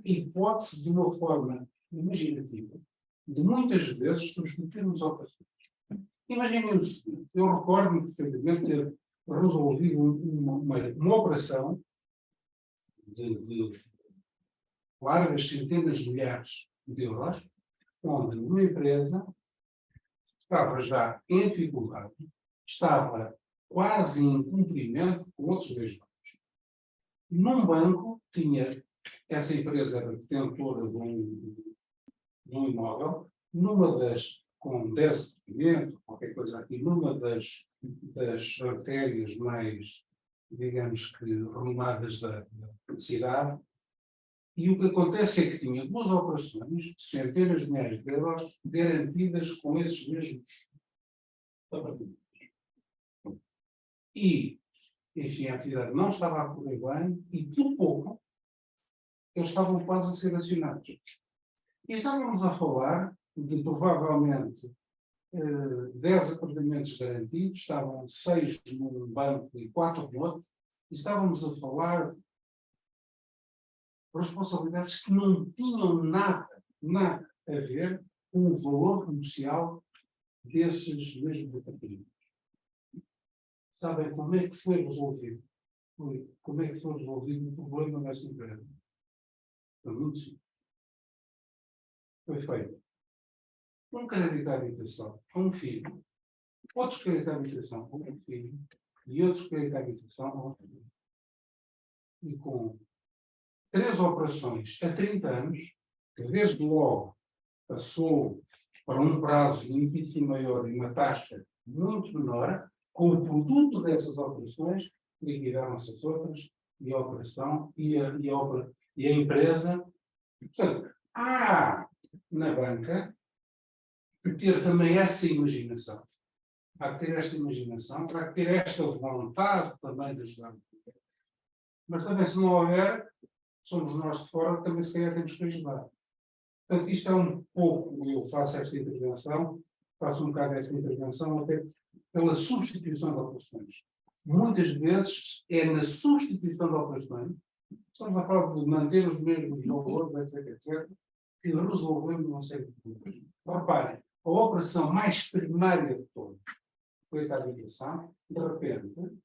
hipótese de uma forma imaginativa de muitas vezes substituirmos operações. Imaginem o seguinte, eu recordo-me perfeitamente ter resolvido uma operação de largas centenas de milhares de euros, onde uma empresa estava já em dificuldade, estava quase em cumprimento com outros dois bancos. Num banco, essa empresa era detentora de um imóvel, com 10%, qualquer coisa aqui, numa das artérias mais, digamos que, renomadas da cidade. E o que acontece é que tinha duas operações de centenas de milhares de euros garantidas com esses mesmos apartamentos. E, enfim, a atividade não estava a correr bem e, por pouco, eles estavam quase a ser acionados. E estávamos a falar de, provavelmente, 10 apartamentos garantidos, estavam 6 num banco e 4 no outro, e estávamos a falar de responsabilidades que não tinham nada a ver com o valor comercial desses mesmos apartamentos. Sabem como é que foi resolvido? Como é que foi resolvido o problema dessa empresa? Foi muito simples. Foi feito um crédito à habitação a um filho, outro crédito à habitação a um filho e outro crédito à habitação a outro filho. E com 3 operações a 30 anos, que desde logo passou para um prazo muitíssimo maior e uma taxa muito menor, com o produto dessas operações, liquidaram-se as outras e a operação e a empresa. Portanto, há na banca que ter também essa imaginação. Há que ter esta imaginação, há que ter esta vontade também de ajudar. Mas também, se não houver, somos nós de fora que também se calhar temos que ajudar. Portanto, isto é um pouco, eu faço esta intervenção, faço um bocado esta intervenção até pela substituição de operações. Muitas vezes é na substituição de operações, estamos a falar de manter os mesmos valores, etc., que resolvemos uma série de problemas. Reparem, a operação mais primária de todas, foi a habitação, de repente,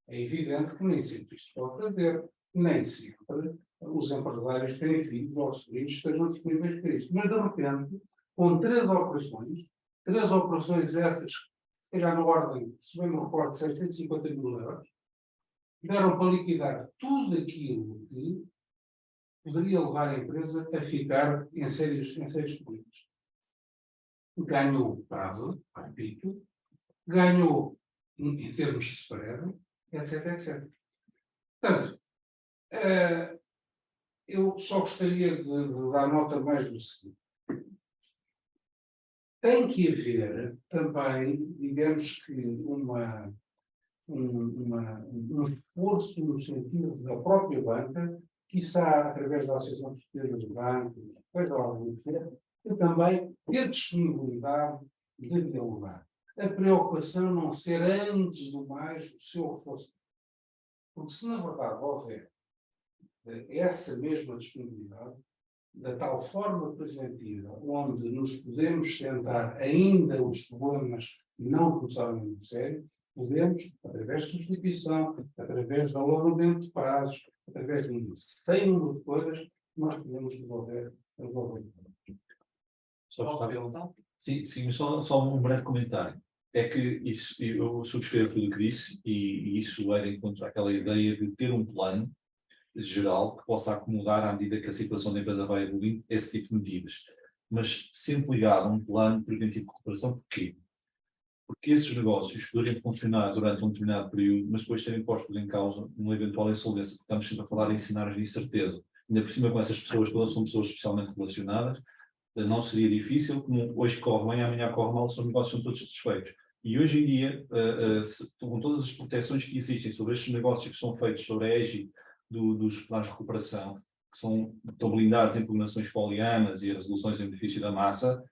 é evidente que nem sempre isto pode fazer, nem sempre os empresários têm filhos ou sobrinhos estejam disponíveis para isto. Mas, de repente, com 3 operações essas, que já na ordem, se bem me recordo, de 650 mil euros, deram para liquidar tudo aquilo que poderia levar a empresa a ficar em sérios problemas. Ganhou prazo, repito, ganhou em termos de spread, etc. Portanto, eu só gostaria de dar nota mais do seguinte. Tem que haver também, digamos que, um esforço no sentido da própria banca, quiçá através da Associação de Portuguesa dos Bancos, e também ter disponibilidade de dialogar. A preocupação não ser, antes do mais, o seu reforço. Porque se, na verdade, houver essa mesma disponibilidade, da tal forma preventiva, onde nos podemos sentar ainda os problemas não começaram muito sério, podemos, através de substituição, através de alongamento de prazos, através de um sem número de coisas, nós podemos resolver. Só um breve comentário. É que isso, eu subscrevo tudo o que disse e isso vai de encontro àquela ideia de ter um plano geral que possa acomodar, à medida que a situação da empresa vai evoluindo, esse tipo de medidas. mas sempre ligado a um plano preventivo de recuperação. Porquê? Porque esses negócios poderiam funcionar durante um determinado período, mas depois serem postos em causa numa eventual insolvência, porque estamos sempre a falar em cenários de incerteza. Ainda por cima, com essas pessoas, todas são pessoas especialmente relacionadas, não seria difícil, como hoje corre bem, amanhã corre mal, os negócios são todos satisfeitos. E hoje em dia, com todas as proteções que existem sobre estes negócios que são feitos sobre a égide dos planos de recuperação, que estão blindados em impugnações polianas e as resoluções em benefício da massa,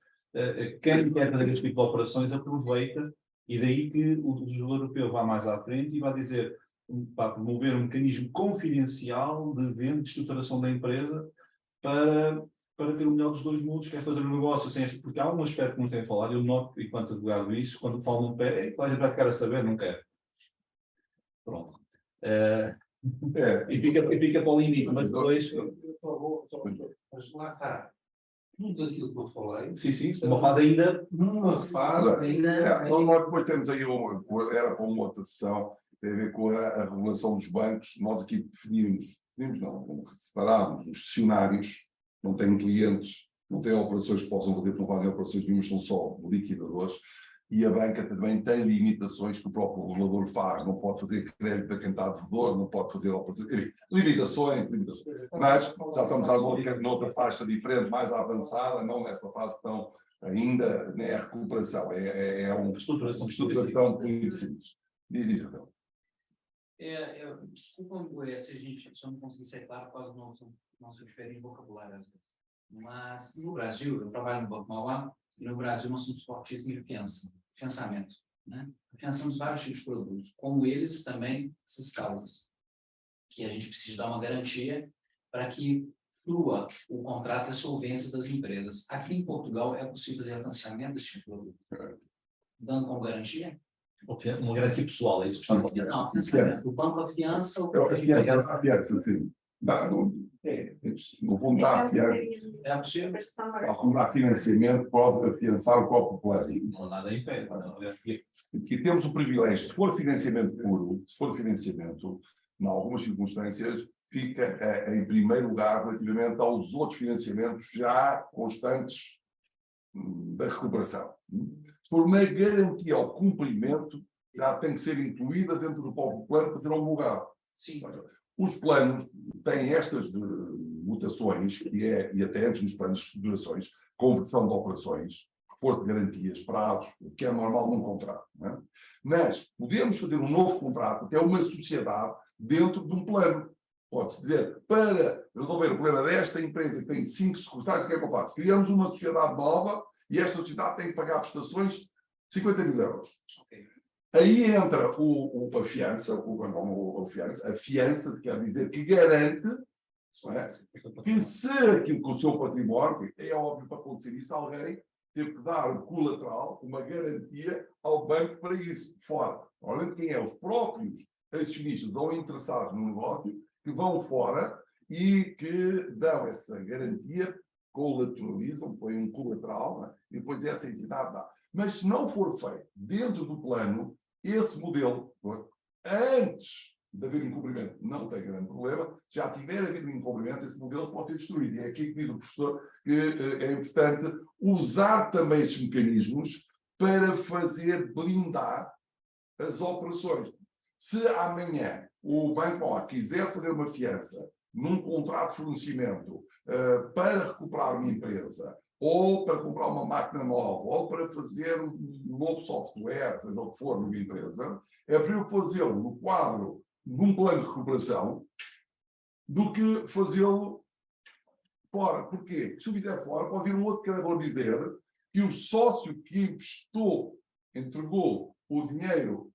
quem quer fazer este tipo de operações aproveita, e daí que o legislador europeu vá mais à frente e vai dizer, para promover um mecanismo confidencial de venda e de estruturação da empresa para ter o melhor dos dois mundos, que é fazer um negócio sem este, porque há um aspecto que não tem falado, eu noto, enquanto advogado, isso, quando falo num pé, a gente vai ficar a saber, não quer. Pronto. E fica para o limite, mas depois... Mas lá está. Tudo aquilo que eu falei. Sim, uma fase ainda... Numa fase ainda... Nós depois temos aí, era para uma outra sessão, tem a ver com a regulação dos bancos. Nós aqui separámos os cessionários, não têm clientes, não têm operações que possam fazer, porque não fazem operações nenhumas, são só liquidadores. E a banca também tem limitações que o próprio regulador faz, não pode fazer crédito a quem está devedor, não pode fazer operações, limitações. Mas já estamos agora noutra faixa diferente, mais avançada, não nessa fase tão ainda, né, a recuperação, é uma estruturação muito simples. Desculpa-me se a gente não conseguir ser claro por causa do nosso diferente vocabulário às vezes. Mas no Brasil, eu trabalho no Banco Mauá, e no Brasil nós somos fortíssimos de fiançamento. Né? Afiançamos vários tipos de produtos, como eles também essas causas, que a gente precisa dar uma garantia para que flua o contrato e a solvência das empresas. Aqui em Portugal é possível fazer financiamento desse tipo de produto, dando como garantia? Uma garantia pessoal, é isso que estamos a falar? Não, financiamento. O banco afiança... Afiança, sim. No fundo, dá É possível? Como dá financiamento, pode afiançar o próprio plano. Não há nada impede. Aqui temos o privilégio, se for financiamento puro, em algumas circunstâncias, fica em primeiro lugar relativamente aos outros financiamentos já constantes da recuperação. Se for uma garantia ao cumprimento, já tem que ser incluída dentro do próprio plano para ser homologado. Sim. Os planos têm estas mutações, e até antes dos planos de estruturações, conversão de operações, reforço de garantias, prazos, o que é normal num contrato. Não é? Mas podemos fazer um novo contrato, até uma sociedade, dentro de um plano. Pode-se dizer, para resolver o problema desta empresa que tem 5 sucursais, o que é que eu faço? Criamos uma sociedade nova e esta sociedade tem que pagar prestações de 50 mil euros. Okay. Aí entra a fiança, a fiança quer dizer que garante, que se aquilo com o seu património, é óbvio para acontecer isso, alguém teve que dar o colateral, uma garantia ao banco para isso, fora. Olha quem é, os próprios acionistas ou interessados no negócio, que vão fora e que dão essa garantia, colateralizam, põem um colateral, né? E depois essa entidade dá. Mas se não for feito dentro do plano, esse modelo, antes de haver incumprimento, não tem grande problema. Se já tiver havido incumprimento, esse modelo pode ser destruído. E é aqui que diz o professor que é importante usar também estes mecanismos para fazer blindar as operações. Se amanhã o Banco quiser fazer uma fiança num contrato de fornecimento para recuperar uma empresa, ou para comprar uma máquina nova, ou para fazer um novo software, seja o que for numa empresa, é preciso fazê-lo no quadro de um plano de recuperação do que fazê-lo fora. Porquê? Se o fizer fora, pode vir um outro credor dizer que o sócio que entregou o dinheiro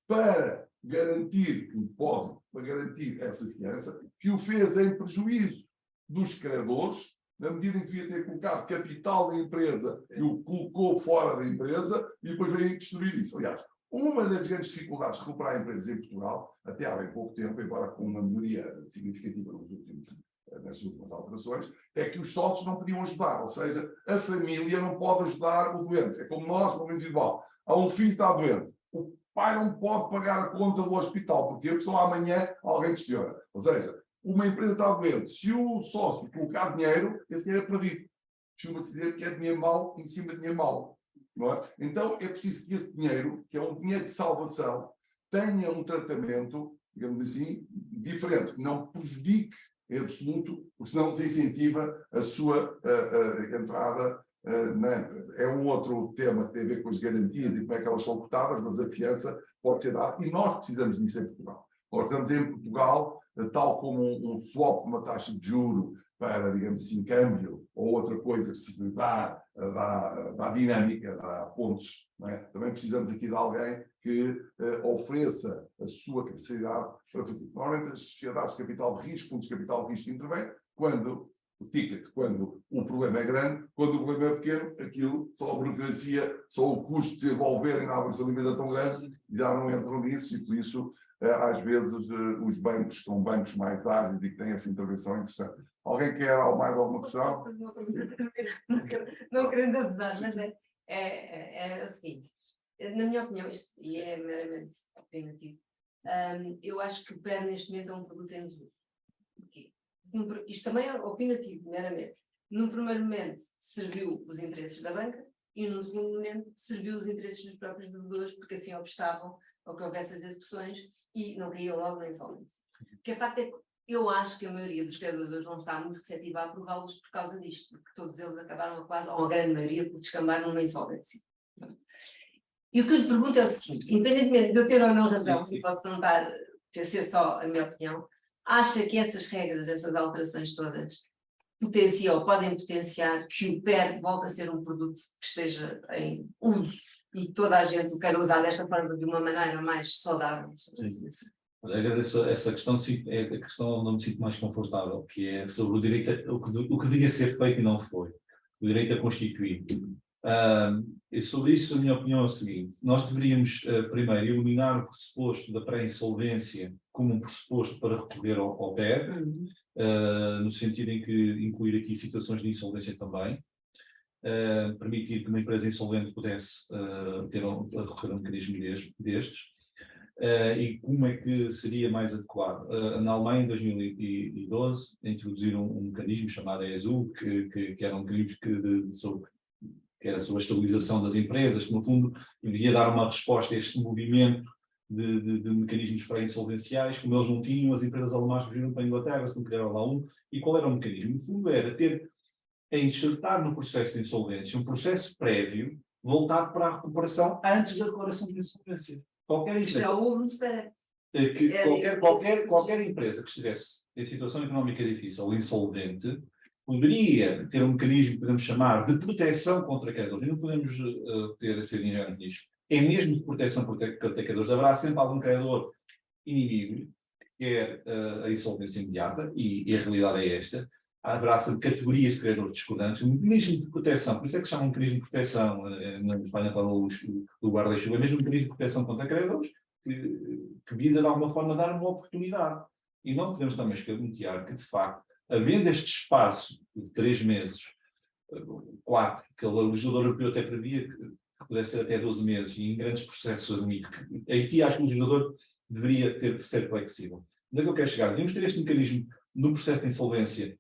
para garantir o depósito, para garantir essa fiança, que o fez em prejuízo dos credores, na medida em que devia ter colocado capital na empresa e o colocou fora da empresa e depois veio destruir isso. Aliás, uma das grandes dificuldades de recuperar empresas em Portugal, até há bem pouco tempo, embora com uma melhoria significativa nas últimas alterações, é que os sócios não podiam ajudar, ou seja, a família não pode ajudar o doente. É como nós, como individual. Há um filho que está doente. O pai não pode pagar a conta do hospital, porque só amanhã alguém questiona. Ou seja, uma empresa está doente. Se o sócio colocar dinheiro, esse dinheiro é perdido. costuma-se dizer que é dinheiro mau em cima de dinheiro mau. Não é? Então é preciso que esse dinheiro, que é um dinheiro de salvação, tenha um tratamento, digamos assim, diferente, que não prejudique em absoluto, porque senão desincentiva a sua entrada na empresa. É um outro tema que tem a ver com as garantias e como é que elas são cotadas, mas a fiança pode ser dada, e nós precisamos disso em Portugal. Nós estamos em Portugal, tal como um swap, uma taxa de juro para, digamos assim, câmbio, ou outra coisa que se dá dinâmica, dá pontos. Não é? Também precisamos aqui de alguém que ofereça a sua capacidade para fazer. Normalmente as sociedades de capital de risco, fundos de capital de risco intervêm quando o ticket, quando o problema é grande, quando o problema é pequeno, aquilo, só a burocracia, só o custo de se envolverem na árvore de alimentação tão grande, já não entram nisso, e por isso, às vezes, os bancos são bancos mais ágeis e que têm essa intervenção interessante. Alguém quer mais alguma questão? Não querendo abusar, mas é o seguinte, na minha opinião, isto, e é meramente opinativo, eu acho que o PER neste momento é um produto em desuso. Porquê? Isto também é opinativo, meramente. No primeiro momento serviu os interesses da banca e no segundo momento serviu os interesses dos próprios devedores, porque assim obstavam ao que houvesse as execuções e não caíam logo na insolvência. Porque o facto é que eu acho que a maioria dos credores não está muito receptiva a aprová-los por causa disto, porque todos eles acabaram quase, ou a grande maioria, por descambar numa insolvência. E o que eu lhe pergunto é o seguinte, independentemente de eu ter ou não razão, e posso não ser só a minha opinião, acha que essas regras, essas alterações todas, podem potenciar que o PER volte a ser um produto que esteja em uso e que toda a gente o queira usar desta forma de uma maneira mais saudável? Sim. Agradeço essa questão, é a questão onde me sinto mais confortável, que é sobre o direito, o que devia ser feito e não foi, o direito a constituir. E sobre isso a minha opinião é o seguinte, nós deveríamos primeiro eliminar o pressuposto da pré-insolvência como um pressuposto para recorrer ao PER, no sentido em que incluir aqui situações de insolvência também, permitir que uma empresa insolvente pudesse recorrer a um mecanismo destes. E como é que seria mais adequado? Na Alemanha, em 2012, introduziram um mecanismo chamado ESU, que era um mecanismo que era sobre a estabilização das empresas, que no fundo devia dar uma resposta a este movimento de mecanismos pré-insolvenciais, como eles não tinham, as empresas alemãs viram para a Inglaterra, se não criaram lá um, e qual era o mecanismo? No fundo era enxertar no processo de insolvência um processo prévio voltado para a recuperação antes da declaração de insolvência. Qualquer empresa que estivesse em situação económica difícil ou insolvente poderia ter um mecanismo que podemos chamar de proteção contra credores. E não podemos ser ingênuos nisto. É mesmo de proteção contra credores. Haverá sempre algum credor inimigo que quer a insolvência imediata, e a realidade é esta. Haverá sempre categorias de credores discordantes, um mecanismo de proteção, por isso é que se chama um mecanismo de proteção, na Espanha para o guarda-chuva, é mesmo um mecanismo de proteção contra credores, que visa de alguma forma dar uma oportunidade. E não podemos também escamotear que, de facto, havendo este espaço de 3 meses, 4, que o legislador europeu até previa que pudesse ser até 12 meses, e em grandes processos admite que aqui acho que o legislador deveria ser flexível. Onde é que eu quero chegar? Devíamos ter este mecanismo no processo de insolvência,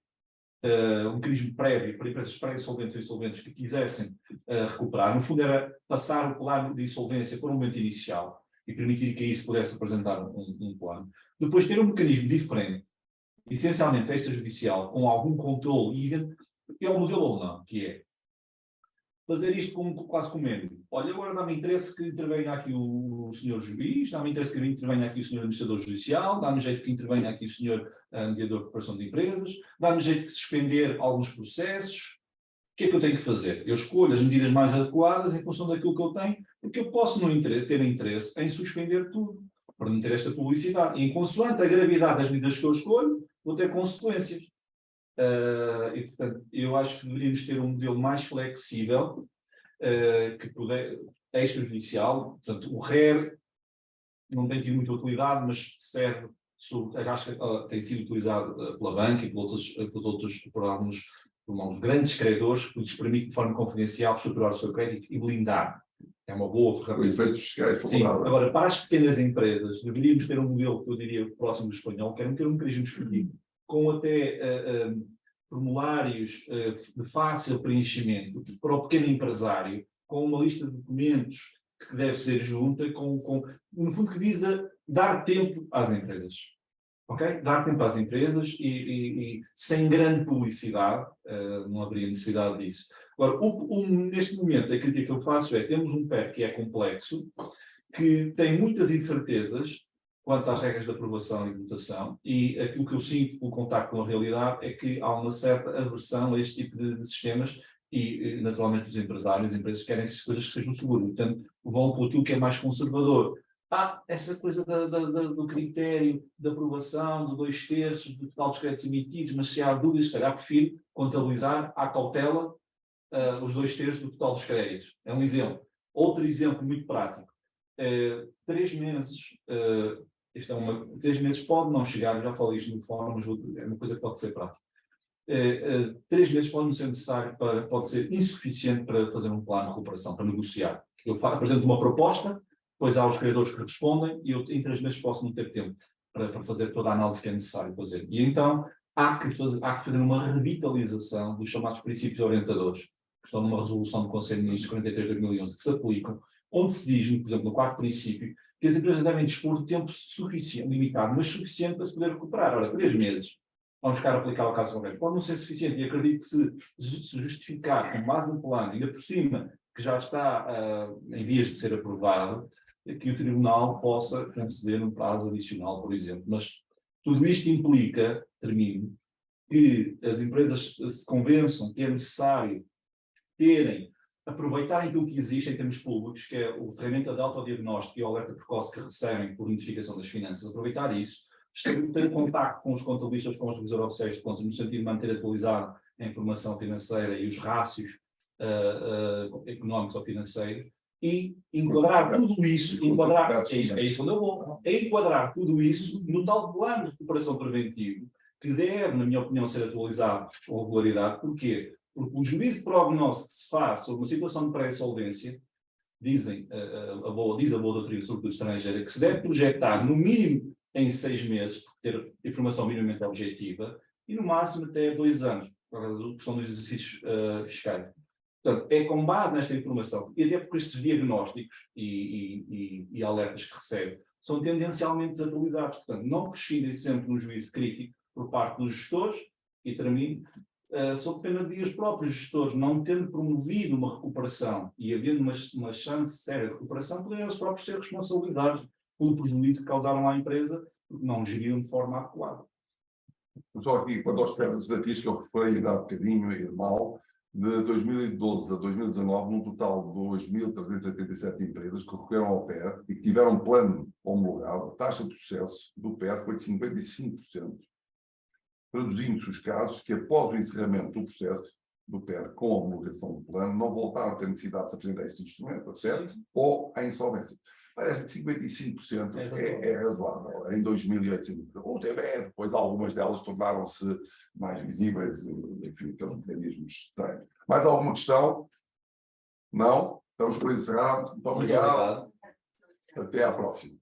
um mecanismo prévio para empresas pré-insolventes ou insolventes que quisessem recuperar. No fundo era passar o plano de insolvência para um momento inicial e permitir que isso pudesse apresentar um plano. Depois ter um mecanismo diferente, essencialmente extrajudicial, com algum controle, e é um modelo ou não, que é fazer isto quase como mínimo. Olha, agora dá-me interesse que intervenha aqui o senhor juiz, dá-me interesse que intervenha aqui o senhor administrador judicial, dá-me jeito que intervenha aqui o senhor mediador de cooperação de empresas, dá-me jeito de suspender alguns processos. O que é que eu tenho que fazer? Eu escolho as medidas mais adequadas em função daquilo que eu tenho, porque eu posso não ter interesse em suspender tudo, para não ter esta publicidade. E, em consoante a gravidade das medidas que eu escolho, vou ter consequências. E, portanto, eu acho que deveríamos ter um modelo mais flexível, extrajudicial. Portanto, o RER não tem tido muita utilidade, mas serve, acho que tem sido utilizado pela banca e por alguns grandes credores, que lhes permite de forma confidencial estruturar o seu crédito e blindar. É uma boa ferramenta. Efeitos fiscais. Sim. Agora, para as pequenas empresas, deveríamos ter um modelo que eu diria próximo do espanhol, que era ter um mecanismo disponível, com até formulários de fácil preenchimento para o pequeno empresário, com uma lista de documentos que deve ser junta, no fundo que visa dar tempo às empresas. Okay? Dar tempo às empresas e sem grande publicidade, não haveria necessidade disso. Agora, neste momento, a crítica que eu faço é, temos um PER que é complexo, que tem muitas incertezas quanto às regras de aprovação e votação, e aquilo que eu sinto pelo contacto com a realidade é que há uma certa aversão a este tipo de sistemas e, naturalmente, os empresários, as empresas querem coisas que sejam seguras, portanto, vão por aquilo que é mais conservador. Essa coisa do critério de aprovação, de 2/3 do total dos créditos emitidos, mas se há dúvidas, se calhar prefiro contabilizar à cautela os 2/3 do total dos créditos. É um exemplo. Outro exemplo muito prático. 3 meses, 3 meses pode não chegar, eu já falei isto de forma, mas é uma coisa que pode ser prática. 3 meses pode não ser necessário, pode ser insuficiente para fazer um plano de recuperação, para negociar. Eu apresento uma proposta, depois há os credores que respondem e eu em 3 meses posso não ter tempo para fazer toda a análise que é necessário fazer. E então há que fazer uma revitalização dos chamados princípios orientadores, que estão numa resolução do Conselho de Ministros 43/2011, que se aplicam, onde se diz, por exemplo, no 4º princípio, que as empresas devem dispor de tempo suficiente, limitado, mas suficiente para se poder recuperar. Ora, 3 meses, vamos ficar a aplicar ao caso concreto, pode não ser suficiente, e acredito que se justificar com base no plano, ainda por cima, que já está em vias de ser aprovado, que o Tribunal possa conceder um prazo adicional, por exemplo. Mas tudo isto implica, termino, que as empresas se convençam que é necessário aproveitarem aquilo que existe em termos públicos, que é a ferramenta de autodiagnóstico e o alerta precoce que recebem por notificação das finanças, aproveitar isso, ter contacto com os contabilistas, com os revisores oficiais de contas, no sentido de manter atualizada a informação financeira e os rácios económicos ou financeiros, e enquadrar tudo isso, é isso onde eu vou, enquadrar tudo isso no tal plano de recuperação preventivo, que deve, na minha opinião, ser atualizado com regularidade. Porquê? Porque o juízo de prognóstico que se faz sobre uma situação de pré-insolvência, diz a boa doutrina, sobretudo estrangeira, que se deve projetar no mínimo em 6 meses, por ter informação minimamente objetiva, e no máximo até 2 anos, por causa da questão dos exercícios fiscais. Portanto, é com base nesta informação, e até porque estes diagnósticos e alertas que recebe são tendencialmente desatualizados. Portanto, não prescindem sempre de um juízo crítico por parte dos gestores, e termino, sob pena de os próprios gestores não tendo promovido uma recuperação e havendo uma chance séria de recuperação, podem eles próprios ser responsabilizados pelo prejuízo que causaram à empresa, porque não geriram de forma adequada. Só aqui, quando aos pés da estatística, eu referi há bocadinho e mal, de 2012 a 2019, num total de 2.387 empresas que recorreram ao PER e que tiveram um plano homologado, a taxa de sucesso do PER foi de 55%. Traduzindo-se os casos que, após o encerramento do processo do PER com a homologação do plano, não voltaram a ter necessidade de apresentar este instrumento, certo? Ou à insolvência. Parece que 55% é razoável, em 2.800. Depois algumas delas tornaram-se mais visíveis, enfim, aqueles mecanismos estranhos. Mais alguma questão? Não? Estamos por encerrado. Muito obrigado. Até à próxima.